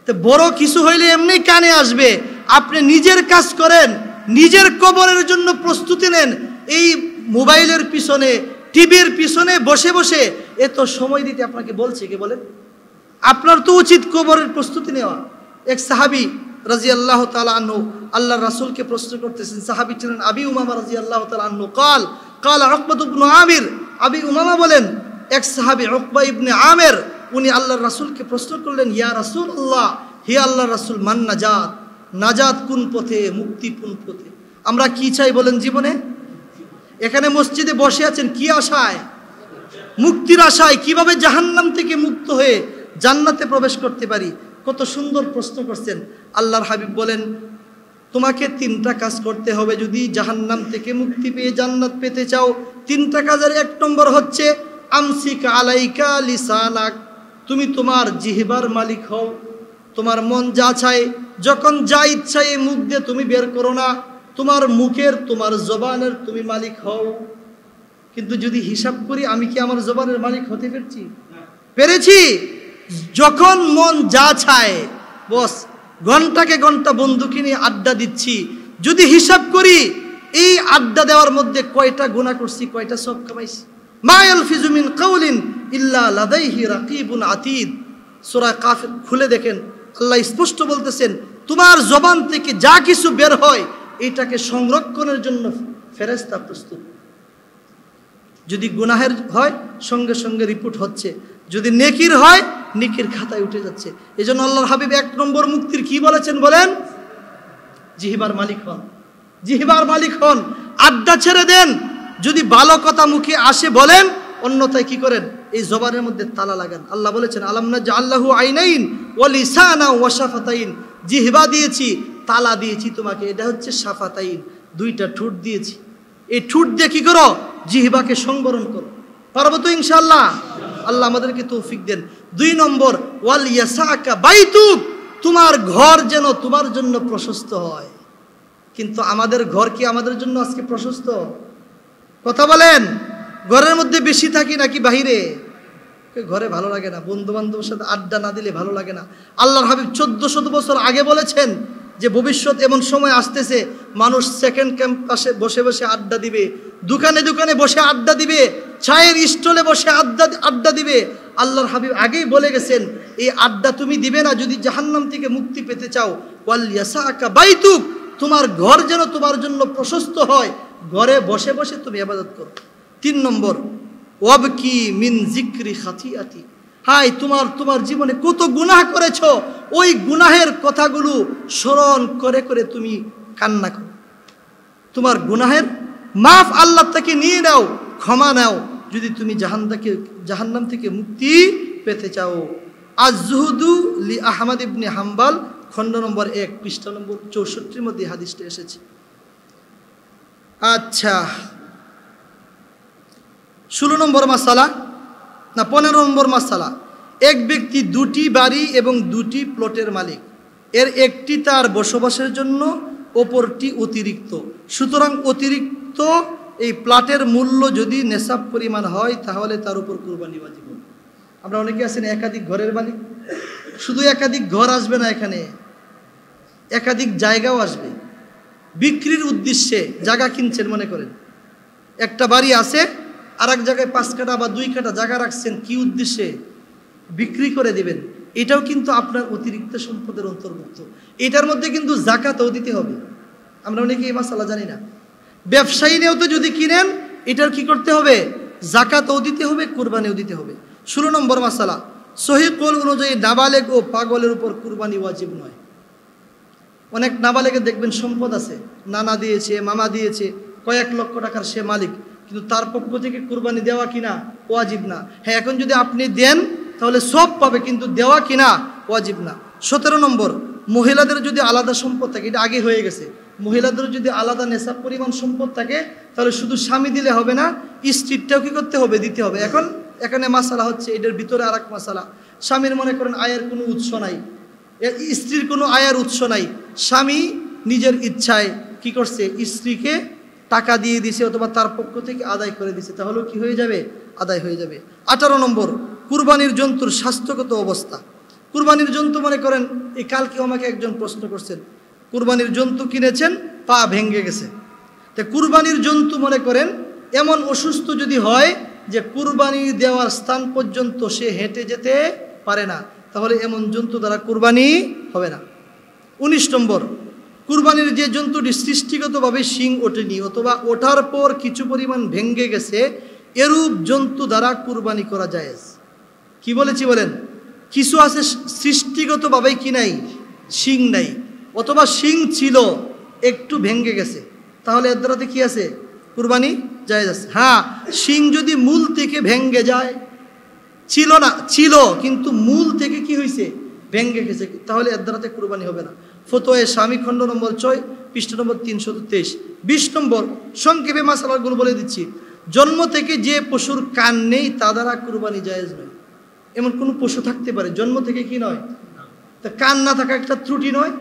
[SPEAKER 1] তো বড় কিছু হইলে এমনি কানে আসবে। আপনি নিজের কাজ করেন, নিজের কবরের জন্য প্রস্তুতি নেন। এই মোবাইলের পিছনে, টিভির পিছনে বসে বসে এত সময় দিতে আপনাকে বলছে কে বলেন? আপনার তো উচিত কবরের প্রস্তুতি নেওয়া। এক সাহাবী রাদিয়াল্লাহু তাআলা আনহু আল্লাহর রাসূলকে প্রশ্ন করতেছেন। সাহাবী ছিলেন আবি উমামা রাদিয়াল্লাহু তাআলা আনহু। قال উকবা ইবনে আমির, আবি উমামা বলেন, এক সাহাবী উকবা ইবনে আমির, উনি আল্লাহর রাসূলকে প্রশ্ন করলেন, ইয়া রাসূলুল্লাহ, হে আল্লাহর রাসূল, মান নাজাত, নাজাত কোন পথে, মুক্তি কোন পথে? আমরা কি চাই বলেন জীবনে? এখানে মসজিদে বসে আছেন কি আশায়? মুক্তির আশায়। কিভাবে জাহান্নাম থেকে মুক্ত হয়ে জান্নাতে প্রবেশ করতে পারি? কত সুন্দর প্রশ্ন করছেন। আল্লাহর হাবিব বলেন, তোমাকে 3টা কাজ করতে হবে যদি জাহান্নাম থেকে মুক্তি পেয়ে জান্নাত পেতে চাও। 3টা কাজের 1 নম্বর হচ্ছে আমসিক আলাইকা লিসানাক, তুমি তোমার জিহবার মালিক হও। তোমার মন যা চায়, যখন যা ইচ্ছা এই মুখ দিয়ে তুমি বের করো না, তোমার মুখের, তোমার জবানের তুমি মালিক হও। কিন্তু যদি হিসাব করি, আমি কি আমার জবানের মালিক হতে পেরেছি? যখন মন যা চায়, বস ঘন্টাকে ঘন্টা বন্ধুকে নিয়ে আড্ডা দিচ্ছি, যদি হিসাব করি এই আড্ডা দেওয়ার মধ্যে কয়টা গুনাহ করছি, কয়টা সওয়াব কামাইছি। মা ইয়ালফিজু মিন কাউলিন ইল্লা লাদাইহি রাকিবুন আতীদ। সূরা কাফ খুলে দেখেন, আল্লাহ স্পষ্ট বলতেছেন, তোমার জবান থেকে যা কিছু বের হয় এটাকে সংরক্ষণের জন্য ফেরেশতা প্রস্তুত। যদি গুনাহের হয় সঙ্গে সঙ্গে রিপোর্ট হচ্ছে, যদি নেকির হয় নেকির খাতায় উঠে যাচ্ছে। এজন্য আল্লাহর হাবিব 1 নম্বর মুক্তির কি বলেছেন বলেন? জিহবার মালিক হন, জিহবার মালিক হন। আড্ডা ছেড়ে দেন, যদি ভালো কথা মুখে আসে বলেন, অন্যথায় কি করেন, এই জবানের মধ্যে তালা লাগান। আল্লাহ বলেছেন, আলাম নাজআল্লাহু আইনাইন ওয়া লিসানা ওয়া শাফাতাইন, জিহবা দিয়েছি, তালা দিয়েছি তোমাকে, এটা হচ্ছে শাফাতাইন, 2টা ঠোঁট দিয়েছি। এই ঠোঁট দিয়ে কি করো, জিহবাকে সংবরণ করো। পারবো তো ইনশাআল্লাহ? আল্লাহ আমাদেরকে তৌফিক দেন। 2 নম্বর, ওয়াল ইয়াসাকা বাইতুক, তোমার ঘর যেন তোমার জন্য প্রশস্ত হয়। কিন্তু আমাদের ঘর কি আমাদের জন্য আজকে প্রশস্ত? কথা বলেন, ঘরের মধ্যে বেশি থাকি নাকি বাহিরে? ঘরে ভালো লাগে না, বন্ধু বান্ধবের সাথে আড্ডা না দিলে ভালো লাগে না। আল্লাহর হাবিব 1400 বছর আগে বলেছেন যে ভবিষ্যৎ এমন সময় আসতেছে, মানুষ সেকেন্ড ক্যাম্পাসে বসে বসে আড্ডা দিবে, দোকানে দোকানে বসে আড্ডা দিবে, চায়ের স্টলে বসে আড্ডা দিবে। আল্লাহর হাবিব আগেই বলে গেছেন, এই আড্ডা তুমি দিবে না যদি জাহান্নাম থেকে মুক্তি পেতে চাও। ওয়াল ইয়াসাকা বাইতুক, তোমার ঘর যেন তোমার জন্য প্রশস্ত হয়, ঘরে বসে বসে তুমি ইবাদত করো। 3 নম্বর, ওয়াবকি মিন যিকরি খাতিয়াতি, হাই তোমার জীবনে কত গুনাহ করেছো, ওই গুনাহের কথাগুলো স্মরণ করে করে তুমি কান্না করো। তোমার গুনাহের মাফ আল্লাহ থেকে নিয়ে নাও, ক্ষমা নাও, যদি তুমি জাহান্নাম থেকে মুক্তি পেতে চাও। আজ-জুহুদু লি আহমদ ইবনে হাম্বল, খণ্ড নম্বর 1, পৃষ্ঠা নম্বর 64 মধ্যে হাদিসটা এসেছে। আচ্ছা, 16 নম্বর মাসালা না 15 নম্বর মাসালা, এক ব্যক্তি 2টি বাড়ি এবং 2টি প্লটের মালিক, এর একটি তার বসবাসের জন্য, অপরটি অতিরিক্ত। সুতরাং অতিরিক্ত এই প্লটের মূল্য যদি নেশাব পরিমাণ হয় তাহলে তার উপর কুরবানি ওয়াজিব। আমরা অনেকে আছেন একাধিক ঘরের মালিক, শুধু একাধিক ঘর আসবে না, এখানে একাধিক জায়গাও আসবে। বিক্রির উদ্দেশ্যে জায়গা কিনছেন, মনে করেন একটা বাড়ি আছে, আর এক জায়গায় 5 কাঠা বা 2 কাঠা জায়গা রাখছেন, কি উদ্দেশ্যে? বিক্রি করে দিবেন। এটাও কিন্তু আপনার অতিরিক্ত সম্পদের অন্তর্ভুক্ত। এটার মধ্যে কিন্তু যাকাতও দিতে হবে। আমরা অনেকে এই মাসালা জানি না। ব্যবসায়ী নিয়েও তো যদি কিনেন, এটার কি করতে হবে? যাকাতও দিতে হবে, কুরবানিও দিতে হবে। 16 নম্বর মাসালা, সহিহ কওল অনুযায়ী নাবালেগ ও পাগলের উপর কুরবানি ওয়াজিব নয়। অনেক নাবালেগের দেখবেন সম্পদ আছে, নানা দিয়েছে, মামা দিয়েছে, কয়েক লক্ষ টাকার সে মালিক, কিন্তু তার পক্ষ থেকে কুরবানি দেওয়া কিনা ওয়াজিব না। হ্যাঁ, এখন যদি আপনি দেন তাহলে সব পাবে, কিন্তু দেওয়া কিনা ওয়াজিব না। 17 নম্বর, মহিলাদের যদি আলাদা সম্পদ থাকে, এটা আগে হয়ে গেছে, মহিলাদের যদি আলাদা নেশাব পরিমাণ সম্পদ থাকে তাহলে শুধু স্বামী দিলে হবে না, স্ত্রীটাও কি করতে হবে? দিতে হবে। এখন এখানে মাসালা হচ্ছে, এটার ভিতরে আর এক মাসালা, স্বামীর মনে করেন আয়ের কোনো উৎস নাই, স্ত্রীর কোনো আয়ের উৎস নাই, স্বামী নিজের ইচ্ছায় কি করছে? স্ত্রীকে টাকা দিয়ে দিছে অথবা তার পক্ষ থেকে আদায় করে দিছে, তাহলেও কি হয়ে যাবে? আদায় হয়ে যাবে। 18 নম্বর, কুরবানির জন্তুর স্বাস্থ্যগত অবস্থা। কুরবানির জন্তু মনে করেন, এই কালকে আমাকে একজন প্রশ্ন করছেন, কুরবানির জন্তু কিনেছেন, পা ভেঙে গেছে। তো কুরবানির জন্তু মনে করেন এমন অসুস্থ যদি হয় যে কুরবানি দেওয়ার স্থান পর্যন্ত সে হেঁটে যেতে পারে না, তাহলে এমন জন্তু দ্বারা কুরবানি হবে না। 19 নম্বর, কুরবানির যে জন্তুটি সৃষ্টিগতভাবে শিং ওঠেনি অথবা ওঠার পর কিছু পরিমাণ ভেঙে গেছে, এরূপ জন্তু দ্বারা কুরবানি করা জায়েজ। কি বলেছি বলেন? কিছু আছে সৃষ্টিগতভাবে কি নাই? শিং নাই, অথবা শিং ছিল একটু ভেঙে গেছে, তাহলে এর দ্বারাতে কি আছে? কুরবানি জায়েজ আছে। হ্যাঁ, শিং যদি মূল থেকে ভেঙে যায়, ছিল কিন্তু মূল থেকে কি হয়েছে? ভেঙে গেছে, তাহলে এর দ্বারাতে কুরবানি হবে না। ফতোয়া স্বামী, খণ্ড নম্বর 6, পৃষ্ঠা নম্বর 323। 20 নম্বর, সংক্ষেপে মাসালাগুলো বলে দিচ্ছি। জন্ম থেকে যে পশুর কান নেই তা দ্বারা কুরবানি জায়েজ নয়। এমন কোনো পশু থাকতে পারে জন্ম থেকে কি নয়, তা কান না থাকা একটা ত্রুটি নয়।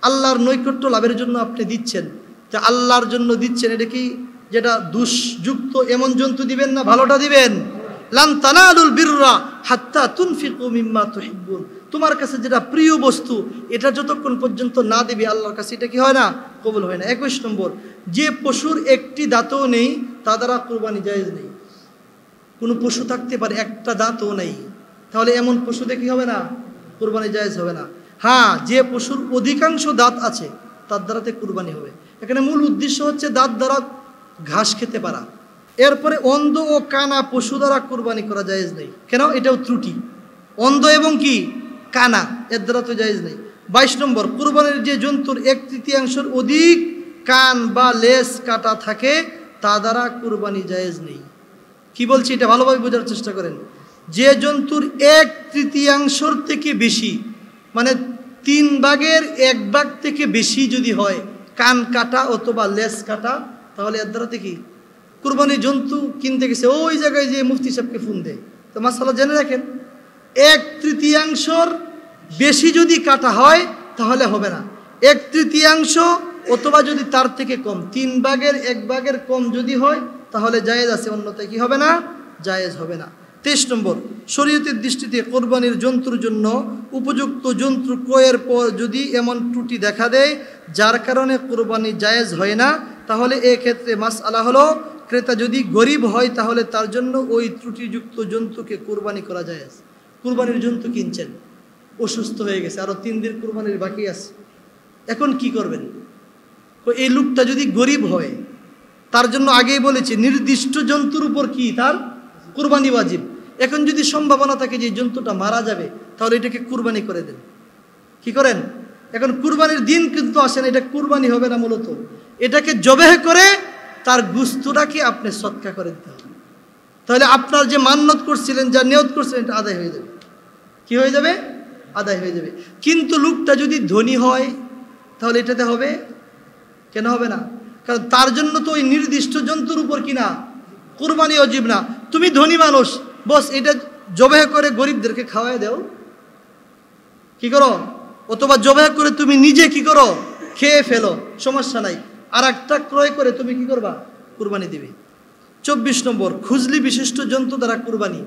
[SPEAKER 1] আল্লাহর নৈকট্য লাভের জন্য আপনি দিচ্ছেন, তা আল্লাহর জন্য দিচ্ছেন, এটা কি যেটা দুষ্যুক্ত এমন জন্তু দিবেন না, ভালোটা দিবেন। লান তানালুল বিররা হাত্তা তুনফিকু মিম্মা তুহিব্বুন, তোমার কাছে যেটা প্রিয় বস্তু এটা যতক্ষণ পর্যন্ত না দিবে আল্লাহর কাছে এটা কি হয় না? কবুল হয় না। 21 নম্বর, যে পশুর একটি দাঁতও নেই তা দ্বারা কুরবানি জায়েজ নেই। কোনো পশু থাকতে পারে একটা দাঁতও নেই, তাহলে এমন পশুতে কি হবে না? কুরবানি জায়েজ হবে না। হ্যাঁ, যে পশুর অধিকাংশ দাঁত আছে তার দ্বারাতে কুরবানি হবে। এখানে মূল উদ্দেশ্য হচ্ছে দাঁত দ্বারা ঘাস খেতে পারা। এরপরে অন্ধ ও কানা পশু দ্বারা কুরবানি করা জায়েজ নেই। কেন? এটাও ত্রুটি। অন্ধ এবং কি কানা, এর দ্বারা তো জায়েজ নেই। 22 নম্বর, কুরবানির যে জন্তুর 1/3 অধিক কান বা লেজ কাটা থাকে তা দ্বারা কুরবানি জায়েজ নেই। কি বলছি এটা ভালোভাবে বোঝার চেষ্টা করেন। যে জন্তুর 1/3 থেকে বেশি, মানে 3 ভাগের 1 ভাগ থেকে বেশি যদি হয় কান কাটা অথবা লেজ কাটা, তাহলে এর দ্বারাতে কি? কুরবানির জন্তু কিনতে গেছে, ওই জায়গায় যে মুফতি সাহেবকে ফোন দেয়। তো মাসালা জেনে রাখেন, 1/3 বেশি যদি কাটা হয় তাহলে হবে না। 1/3 অথবা যদি তার থেকে কম, 3 ভাগের 1 ভাগের কম যদি হয় তাহলে জায়েজ আছে, অন্যথায় কি হবে না? জায়েজ হবে না। 23 নম্বর, শরীয়তের দৃষ্টিতে কোরবানির জন্তুর জন্য উপযুক্ত জন্তু ক্রয়ের পর যদি এমন ত্রুটি দেখা দেয় যার কারণে কোরবানি জায়েজ হয় না, তাহলে এক্ষেত্রে মাসআলা হলো ক্রেতা যদি গরিব হয় তাহলে তার জন্য ওই ত্রুটিযুক্ত জন্তুকে কোরবানি করা জায়েজ। কোরবানির জন্তু কিনছেন, অসুস্থ হয়ে গেছে, আরও 3 দিন কোরবানির বাকি আছে, এখন কি করবেন? এই লোকটা যদি গরিব হয় তার জন্য আগেই বলেছি নির্দিষ্ট জন্তুর উপর কি তার কুরবানি ওয়াজিব। এখন যদি সম্ভাবনা থাকে যে জন্তুটা মারা যাবে তাহলে এটাকে কুরবানি করে দেন। কি করেন? এখন কুরবানির দিন কিন্তু আসেন, এটা কুরবানি হবে না, মূলত এটাকে জবেহ করে তার গোশতটাকে আপনি সদকা করে দিতে হবে। তাহলে আপনার যে মান্যত করছিলেন, যা নিয়ত করছিলেন, এটা আদায় হয়ে যাবে। কি হয়ে যাবে? আদায় হয়ে যাবে। কিন্তু লোকটা যদি ধনী হয় তাহলে এটাতে হবে? কেন হবে না? কারণ তার জন্য তো ওই নির্দিষ্ট জন্তুর উপর কিনা কুরবানি ওয়াজিব না। তুমি ধনী মানুষ, বস এটা জবেহ করে গরিবদেরকে খাওয়াই দাও, কি করো? অথবা জবেহ করে তুমি নিজে কি করো? খেয়ে ফেলো, সমস্যা নাই। আর একটা ক্রয় করে তুমি কি করবা? কুরবানি দিবে। 24 নম্বর, খুজলি বিশিষ্ট জন্তু দ্বারা কুরবানি।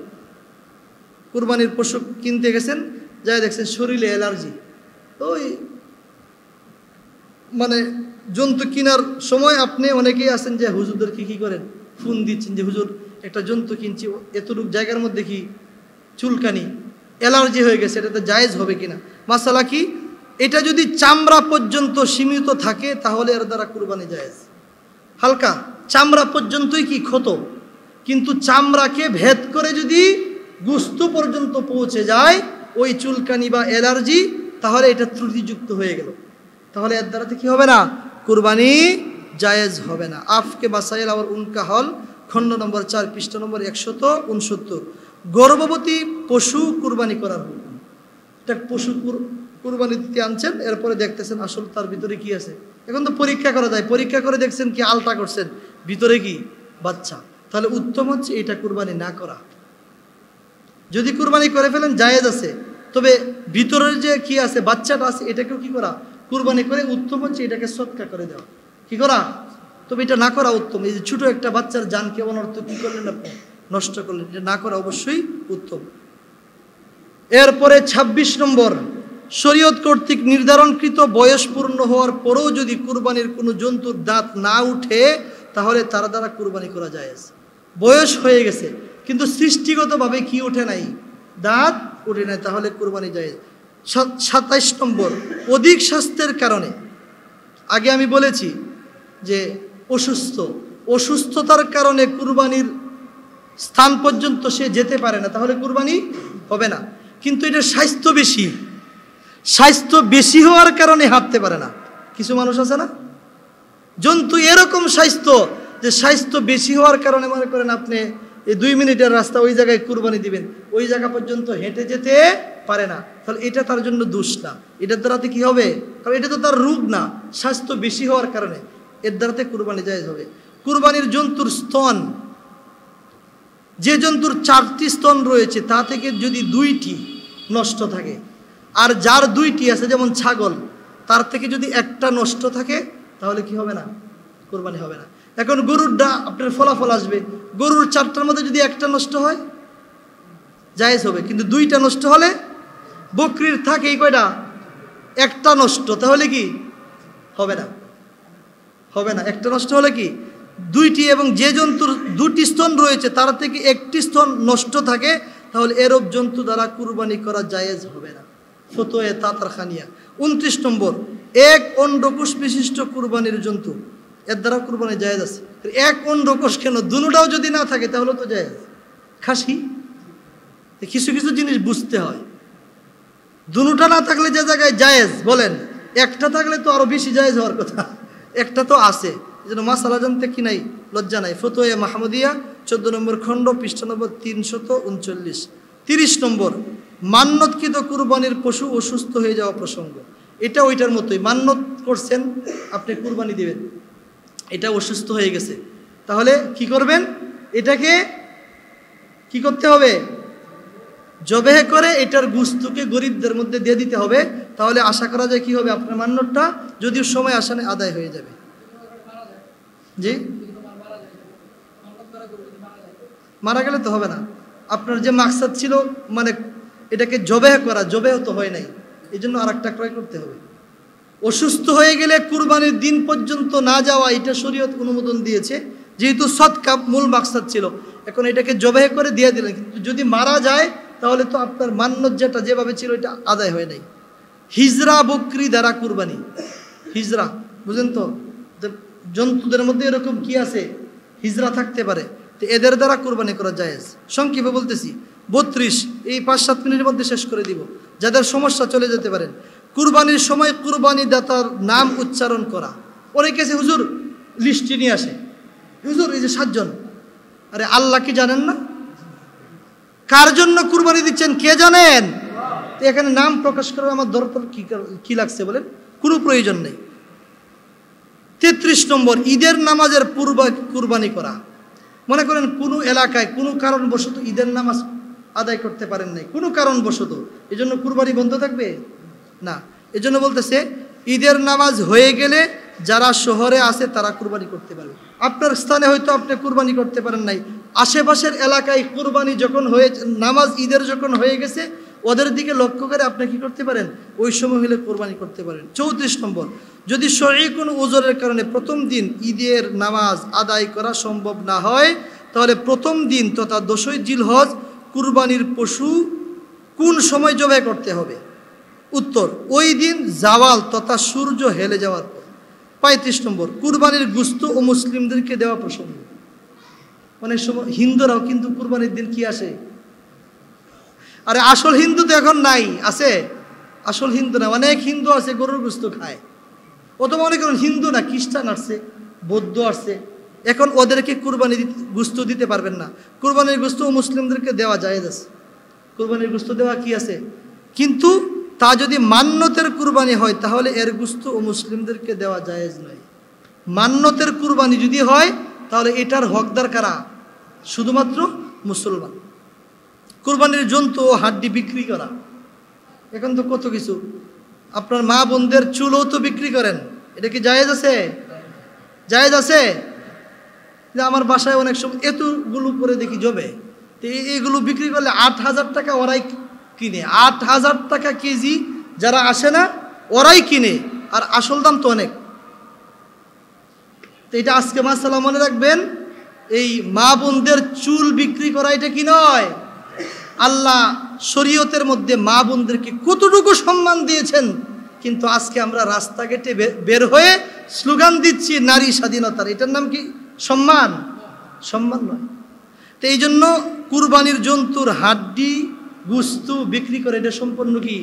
[SPEAKER 1] কুরবানির পশু কিনতে গেছেন, যাই দেখছেন শরীরে অ্যালার্জি, ওই মানে জন্তু কেনার সময় আপনি অনেকেই আছেন যে হুজুরদেরকে কি করেন, ফোন দিচ্ছেন যে হুজুর একটা জন্তু কিনছি, এতটুকু জায়গার মধ্যে কি চুলকানি, অ্যালার্জি হয়ে গেছে, এটাতে জায়েজ হবে কিনা? মাসালা কি? এটা যদি চামড়া পর্যন্ত সীমিত থাকে তাহলে এর দ্বারা কুরবানি জায়েজ। হালকা চামড়া পর্যন্তই কি ক্ষত, কিন্তু চামড়াকে ভেদ করে যদি গোশত পর্যন্ত পৌঁছে যায় ওই চুলকানি বা অ্যালার্জি, তাহলে এটা ত্রুটিযুক্ত হয়ে গেল, তাহলে এর দ্বারাতে কি হবে না? কুরবানি জায়েজ হবে না। আফকে মাসাইল আর উনকা হল, খণ্ড নম্বর 4, পৃষ্ঠা নম্বর 169। গর্ভবতী পশু কুরবানি করার হুকুম। এটা পশু কুরবানি দিতে আনছেন, এরপরে দেখতেছেন আসল তার ভিতরে কি আছে। এখন তো পরীক্ষা করা যায়, পরীক্ষা করে দেখছেন কি আলটা করছেন, ভিতরে কি বাচ্চা, তাহলে উত্তম হচ্ছে এটা কুরবানি না করা। যদি কুরবানি করে ফেলেন জায়েজ আছে, তবে ভিতরের যে কি আছে, বাচ্চাটা আছে, এটাকেও কি করা? কুরবানি করে উত্তম হচ্ছে এটাকে সদকা করে দেওয়া। কি করা? তবে এটা না করা উত্তম। এই যে ছোট একটা বাচ্চার জানকে অনর্থ কি করলেন আপনি, নষ্ট করলেন, এটা না করা অবশ্যই উত্তম। এরপরে 26 নম্বর, শরীয়ত কর্তৃক নির্ধারণকৃত বয়স পূর্ণ হওয়ার পরেও যদি কুরবানির কোনো জন্তুর দাঁত না উঠে তাহলে তার দ্বারা কুরবানি করা জায়েজ। বয়স হয়ে গেছে কিন্তু সৃষ্টিগতভাবে কি ওঠে নাই, দাঁত উঠে নাই, তাহলে কুরবানি জায়েজ। 27 নম্বর, অধিক স্বাস্থ্যের কারণে, আগে আমি বলেছি যে অসুস্থতার কারণে কুরবানির স্থান পর্যন্ত সে যেতে পারে না, তাহলে কুরবানি হবে না। কিন্তু এটা স্বাস্থ্য বেশি হওয়ার কারণে হাঁটতে পারে না। কিছু মানুষ আছে না, জন্তু এরকম স্বাস্থ্য যে স্বাস্থ্য বেশি হওয়ার কারণে মনে করেন আপনি এই 2 মিনিটের রাস্তা ওই জায়গায় কুরবানি দিবেন, ওই জায়গা পর্যন্ত হেঁটে যেতে পারে না, তাহলে এটা তার জন্য দোষ না। এটার দ্বারাতে কি হবে? কারণ এটা তো তার রোগ না, স্বাস্থ্য বেশি হওয়ার কারণে এর দ্বারাতে কুরবানি জায়েজ হবে। কুরবানির জন্তুর স্তন, যে জন্তুর 4টি স্তন রয়েছে তা থেকে যদি 2টি নষ্ট থাকে, আর যার 2টি আছে যেমন ছাগল, তার থেকে যদি একটা নষ্ট থাকে তাহলে কি হবে না? কুরবানি হবে না। এখন গরুরটা আপনার ফলাফল আসবে, গরুর 4টার মধ্যে যদি একটা নষ্ট হয় জায়েজ হবে, কিন্তু 2টা নষ্ট হলে, বকরির থাকে এই কয়টা, একটা নষ্ট, তাহলে কি হবে না? হবে না। একটা নষ্ট হলে কি 2টি, এবং যে জন্তুর 2টি স্তন রয়েছে তার থেকে 1টি স্তন নষ্ট থাকে তাহলে এরূপ জন্তু দ্বারা কুরবানি করা জায়েজ হবে না। ফতোয়া তাতারখানিয়া। 29 নম্বর, 1 অন্ডকোষ বিশিষ্ট কুরবানির জন্তু, এর দ্বারা কুরবানি জায়েজ আছে। 1 অন্ডকোষ কেন? দুটোটাও যদি না থাকে তাহলে তো জায়েজ। খাসি, কিছু কিছু জিনিস বুঝতে হয়, দুটোটা না থাকলে যে জায়গায় জায়েজ বলেন, একটা থাকলে তো আরো বেশি জায়েজ হওয়ার কথা, একটা তো আছে। এই জন্য মাসালা জানতে কি নাই, লজ্জা নাই। ফতোয়া মাহমুদিয়া 14 নম্বর খণ্ড, পৃষ্ঠা নম্বর 339। 30 নম্বর, মান্যতকৃত কুরবানির পশু অসুস্থ হয়ে যাওয়া প্রসঙ্গ। এটা ওইটার মতোই, মান্যত করছেন আপনি কুরবানি দিবেন, এটা অসুস্থ হয়ে গেছে, তাহলে কি করবেন? এটাকে কি করতে হবে? জবেহ করে এটার গোশতকে গরিবদের মধ্যে দিয়ে দিতে হবে, তাহলে আশা করা যায় কি হবে? আপনার মান্যতটা যদিও সময় আসানে আদায় হয়ে যাবে। জি, মারা গেলে তো হবে না, আপনার যে মাকসাদ ছিল মানে এটাকে জবেহ করা, জবেহ তো হয় নাই, এই জন্য আর একটা ক্রয় করতে হবে। অসুস্থ হয়ে গেলে কুরবানির দিন পর্যন্ত না যাওয়া, এটা শরীয়ত অনুমোদন দিয়েছে, যেহেতু সদকা মূল মাকসাদ ছিল। এখন এটাকে জবেহ করে দিয়ে দিলেন, কিন্তু যদি মারা যায় তাহলে তো আপনার মান্যত যেটা যেভাবে ছিল এটা আদায় হয় নাই। হিজরা বকরি দ্বারা কুরবানি, হিজরা বুঝেন তো, জন্তুদের মধ্যে এরকম কি আছে, হিজরা থাকতে পারে, তো এদের দ্বারা কুরবানি করা জায়েজ। সংক্ষেপে বলতেছি 32, এই 5-7 মিনিটের মধ্যে শেষ করে দিব, যাদের সমস্যা চলে যেতে পারেন। কুরবানির সময় কুরবানি দাতার নাম উচ্চারণ করা। অনেকে আছে হুজুর লিস্টে নিয়ে আসে, হুজুর এই যে 7 জন, আরে আল্লাহ কি জানেন না? কার জন্য কুরবানি দিচ্ছেন কে জানেন? তো এখানে নাম প্রকাশ করার আমার দরকার কি লাগছে বলেন? কোনো প্রয়োজন নেই। 33 নম্বর, ঈদের নামাজের পূর্বে কুরবানি করা। মনে করেন কোনো এলাকায় কোনো কারণবশত ঈদের নামাজ আদায় করতে পারেন নাই, কোনো কারণবশত, এজন্য কুরবানি বন্ধ থাকবে না। এজন্য বলতেছে ঈদের নামাজ হয়ে গেলে যারা শহরে আছে তারা কুরবানি করতে পারবে। আপনার স্থানে হয়তো আপনি কুরবানি করতে পারেন নাই, আশেপাশের এলাকায় কুরবানি যখন হয়ে, নামাজ ঈদের যখন হয়ে গেছে, ওদের দিকে লক্ষ্য করে আপনি কি করতে পারেন, ওই সময় হলে কোরবানি করতে পারেন। 34 নম্বর, যদি শরঈ কোনো উযরের কারণে প্রথম দিন ঈদের নামাজ আদায় করা সম্ভব না হয়, তাহলে প্রথম দিন তথা 10ই জিলহজ কুরবানির পশু কোন সময় জবাই করতে হবে? উত্তর, ওই দিন জাওয়াল তথা সূর্য হেলে যাওয়ার পর। 35 নম্বর, কুরবানির গোশত ও মুসলিমদেরকে দেওয়া প্রসঙ্গ। অনেক সময় হিন্দুরাও কিন্তু কুরবানির দিন কি আসে, আরে আসল হিন্দু তো এখন নাই, আছে আসল হিন্দু না, অনেক হিন্দু আছে গরুর গোশত খায়। অথবা মনে করেন হিন্দু না, খ্রিস্টান আসছে, বৌদ্ধ আসছে, এখন ওদেরকে কুরবানি গোশত দিতে পারবেন না। কুরবানির গোশত ও মুসলিমদেরকে দেওয়া জায়েজ আছে, কুরবানির গোশত দেওয়া কি আছে, কিন্তু তা যদি মান্যতের কুরবানি হয় তাহলে এর গোশত ও মুসলিমদেরকে দেওয়া জায়েজ নয়। মান্যতের কুরবানি যদি হয় তাহলে এটার হকদার কারা? শুধুমাত্র মুসলমান। কুরবানির জন্তু ও হাড্ডি বিক্রি করা, এখন তো কত কিছু, আপনার মা বোনদের চুলও তো বিক্রি করেন, এটা কি জায়েজ আছে? জায়েজ আছে? যে আমার বাসায় অনেক সময় এতগুলো করে দেখি জবে, তো এইগুলো বিক্রি করলে 8,000 টাকা ওরাই কিনে, 8,000 টাকা কেজি, যারা আসে না ওরাই কিনে, আর আসল দাম তো অনেক। তো এটা আজকে মাসালা মনে রাখবেন, এই মা বোনদের চুল বিক্রি করা এটা কি নয়। আল্লাহ শরীয়তের মধ্যে মা বোনদেরকে কতটুকু সম্মান দিয়েছেন, কিন্তু আজকে আমরা রাস্তাঘাটে বের হয়ে স্লোগান দিচ্ছি নারী স্বাধীনতার, এটার নাম কি সম্মান? সম্মান নয়। তো এই জন্য কুরবানির জন্তুর হাড্ডি গোশত বিক্রি করে এটা সম্পূর্ণ কি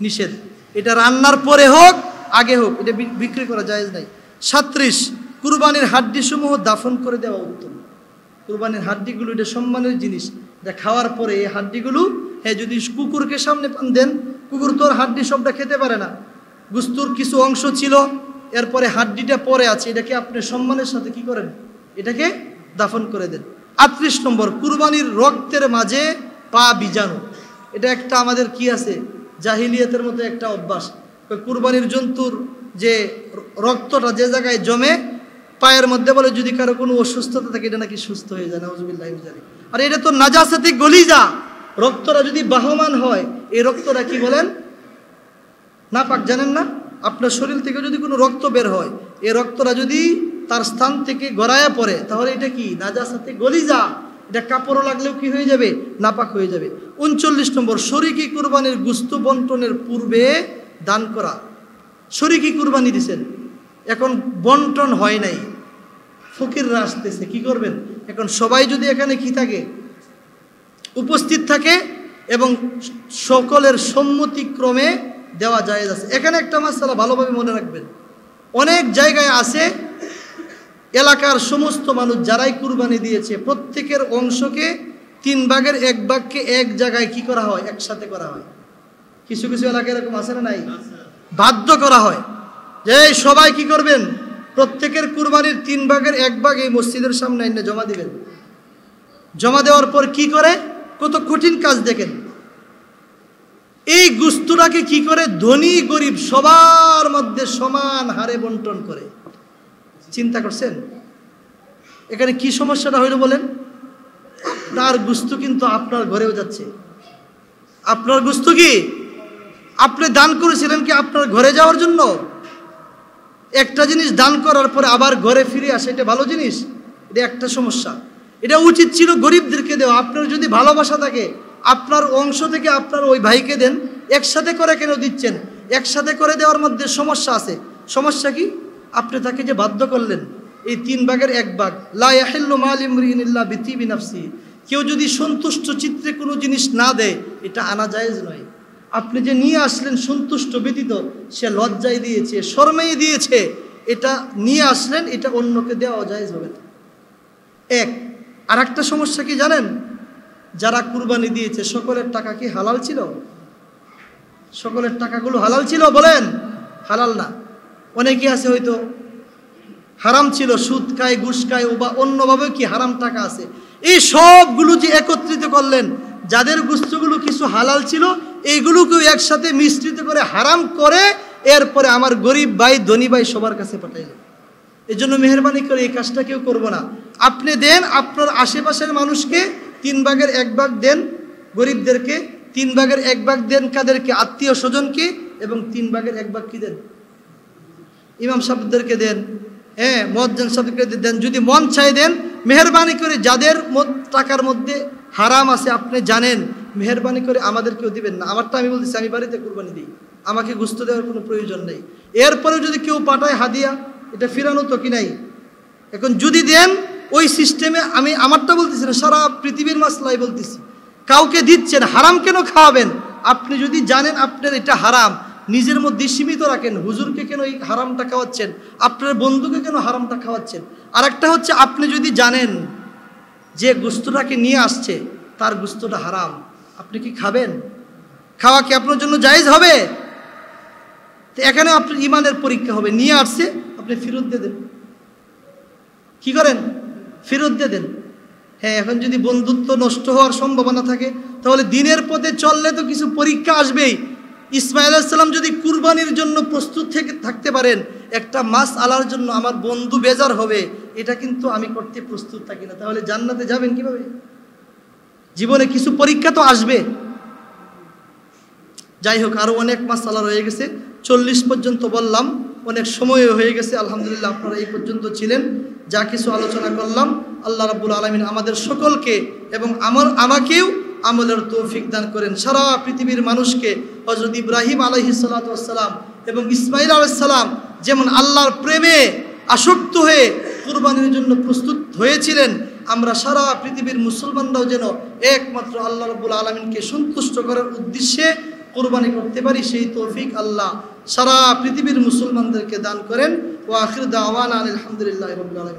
[SPEAKER 1] নিষেধ। এটা রান্নার পরে হোক আগে হোক এটা বিক্রি করা জায়েজ নাই। 37, কুরবানির হাড্ডিসমূহ দাফন করে দেওয়া উত্তম। কুরবানির হাড্ডিগুলো এটা সম্মানের জিনিস, এটা খাওয়ার পরে এই হাড্ডিগুলো, হ্যাঁ যদি কুকুরকে সামনে দেন, কুকুর তোর হাড্ডি সবটা খেতে পারে না, গোশতর কিছু অংশ ছিল, এরপরে হাড্ডিটা পরে আছে, এটাকে আপনি সম্মানের সাথে কি করেন, এটাকে দাফন করে দেন। 38 নম্বর, কুরবানির রক্তের মাঝে পা বীজাণু। এটা একটা আমাদের কি আছে, জাহিলিয়াতের মতো একটা অভ্যাস। কুরবানির জন্তুর যে রক্তটা যে জায়গায় জমে পায়ের মধ্যে, বলে যদি কারো কোনো অসুস্থতা থাকে এটা নাকি সুস্থ হয়ে যায়, নাউজুবিল্লাহ। আর এটা তো নাজাসাতে গলিজা, রক্তটা যদি বাহমান হয়, এই রক্তটা কি বলেন, নাপাক, জানেন না? আপনার শরীর থেকে যদি কোনো রক্ত বের হয়, এই রক্তটা যদি তার স্থান থেকে গড়ায়া পড়ে, তাহলে এটা কি নাজাসাতে গলিজা, এটা কাপড় লাগলেও কি হয়ে যাবে, নাপাক হয়ে যাবে। 39 নম্বর, শরীকি কুরবানির গোশত বন্টনের পূর্বে দান করা। শরীকি কুরবানি দিছেন, এখন বন্টন হয় নাই, ফকিররা আসতেছে, কি করবেন? এখন সবাই যদি এখানে কি থাকে, উপস্থিত থাকে এবং সকলের সম্মতিক্রমে দেওয়া জায়েজ আছে। এখানে একটা মাসআলা ভালোভাবে মনে রাখবেন, অনেক জায়গায় আছে এলাকার সমস্ত মানুষ যারাই কুরবানি দিয়েছে প্রত্যেকের অংশকে 3 ভাগের 1 ভাগকে এক জায়গায় কি করা হয়, একসাথে করা হয়। কিছু কিছু এলাকায় এরকম আছে না নাই, বাধ্য করা হয় যে সবাই কি করবেন, প্রত্যেকের কুরবানির 3 ভাগের 1 ভাগ এই মসজিদের সামনে এনে জমা দিবেন। জমা দেওয়ার পর কি করে, কত কঠিন কাজ দেখেন, এই গোশতটাকে কি করে ধনী গরিব সবার মধ্যে সমান হারে বন্টন করে। চিন্তা করছেন এখানে কি সমস্যাটা হইল বলেন? তার গোশত কিন্তু আপনার ঘরেও যাচ্ছে। আপনার গোশত কি আপনি দান করেছিলেন কি আপনার ঘরে যাওয়ার জন্য? একটা জিনিস দান করার পরে আবার ঘরে ফিরে আসে, এটা ভালো জিনিস? এটা একটা সমস্যা। এটা উচিত ছিল গরিবদেরকে দেওয়া। আপনার যদি ভালোবাসা থাকে আপনার অংশ থেকে আপনার ওই ভাইকে দেন। একসাথে করে কেন দিচ্ছেন? একসাথে করে দেওয়ার মধ্যে সমস্যা আছে। সমস্যা কি? আপনি তাকে যে বাধ্য করলেন এই 3 ভাগের 1 ভাগ। লা ইয়াহিল্লু মাল ইমরিইন ইল্লা বিতিবি নাফসি। কেউ যদি সন্তুষ্ট চিত্তে কোনো জিনিস না দেয় এটা আনা জায়েজ নয়। আপনি যে নিয়ে আসলেন সন্তুষ্ট ব্যতীত, সে লজ্জায় দিয়েছে, শরমেই দিয়েছে, এটা নিয়ে আসলেন, এটা অন্যকে দেওয়া জায়েজ হবে না। আর একটা সমস্যা কি জানেন? যারা কুরবানি দিয়েছে সকলের টাকা কি হালাল ছিল? সকলের টাকাগুলো হালাল ছিল? বলেন হালাল না। অনেকে আছে হয়তো হারাম ছিল, সুদ খায়, ঘুষ খায়, বা অন্যভাবে কি হারাম টাকা আছে। এই সবগুলো যে একত্রিত করলেন, যাদের গোশতগুলো কিছু হালাল ছিল এইগুলোকেও একসাথে মিশ্রিত করে হারাম করে এরপরে আমার গরিব ভাই ধনী ভাই সবার কাছে পাঠাইলেন। এই জন্য মেহরবানি করে এই কাজটা কেউ করবো না। আপনি দেন আপনার আশেপাশের মানুষকে, 3 ভাগের 1 ভাগ দেন গরিবদেরকে, 3 ভাগের 1 ভাগ দেন কাদেরকে? আত্মীয় স্বজনকে। এবং 3 ভাগের 1 ভাগ কি দেন? ইমাম সাহেবদেরকে দেন, মুয়াজ্জিন সাহেবকে দেন। যদি মন চাই দেন। মেহরবানি করে যাদের টাকার মধ্যে হারাম আছে আপনি জানেন, মেহরবানি করে আমাদেরকেও দিবেন না। আমারটা আমি বলতেছি, আমি বাড়িতে কুরবানি দিই, আমাকে গোশত দেওয়ার কোনো প্রয়োজন নেই। এরপরেও যদি কেউ পাঠায় হাদিয়া, এটা ফিরানো তো কি নাই? এখন যদি দেন ওই সিস্টেমে, আমি আমারটা বলতেছি না, সারা পৃথিবীর মাসলাই বলতেছি, কাউকে দিচ্ছেন, হারাম কেন খাওয়াবেন? আপনি যদি জানেন আপনার এটা হারাম, নিজের মধ্যে সীমিত রাখেন। হুজুরকে কেন এই হারামটা খাওয়াচ্ছেন? আপনার বন্ধুকে কেন হারামটা খাওয়াচ্ছেন? আর একটা হচ্ছে, আপনি যদি জানেন যে গোশতটাকে নিয়ে আসছে তার গোশতটা হারাম, আপনি কি খাবেন? খাওয়া কি আপনার জন্য জায়েজ হবে? তো এখানে আপনার ইমানের পরীক্ষা হবে। নিয়ে আসছে আপনি ফেরত দিয়ে দেন। কি করেন? ফেরত দিয়ে দেন। এখন যদি বন্ধুত্ব নষ্ট হওয়ার সম্ভাবনা থাকে তাহলে দিনের পথে চললে তো কিছু পরীক্ষা আসবেই। ইসমাইল আলাইহিস সালাম যদি কুরবানির জন্য প্রস্তুত থাকতে পারেন, একটা মাছ আলার জন্য আমার বন্ধু বেজার হবে, এটা কিন্তু আমি করতে প্রস্তুত থাকি না, তাহলে জান্নাতে যাবেন কিভাবে? জীবনে কিছু পরীক্ষা তো আসবে। যাই হোক, আরো অনেক মাসআলা রয়ে গেছে। 40 পর্যন্ত বললাম, অনেক সময় হয়ে গেছে। আলহামদুলিল্লাহ আপনারা এই পর্যন্ত ছিলেন। যা কিছু আলোচনা করলাম আল্লাহ রাব্বুল আলামিন আমাদের সকলকে এবং আমাকেও আমলের তৌফিক দান করেন। সারা পৃথিবীর মানুষকে হযরত ইব্রাহিম আলাইহিস সালাতু ওয়াস সালাম এবং ইসমাঈল আলাইহিস সালাম যেমন আল্লাহর প্রেমে আসক্ত হয়ে কুরবানির জন্য প্রস্তুত হয়েছিলেন, আমরা সারা পৃথিবীর মুসলমানরাও যেন একমাত্র আল্লাহ রাব্বুল আলামিনকে সন্তুষ্ট করার উদ্দেশ্যে কুরবানি করতে পারি, সেই তৌফিক আল্লাহ সারা পৃথিবীর মুসলমানদেরকে দান করেন। ওয়া আখিরু দাওয়ানা আলহামদুলিল্লাহি রাব্বিল আলামিন।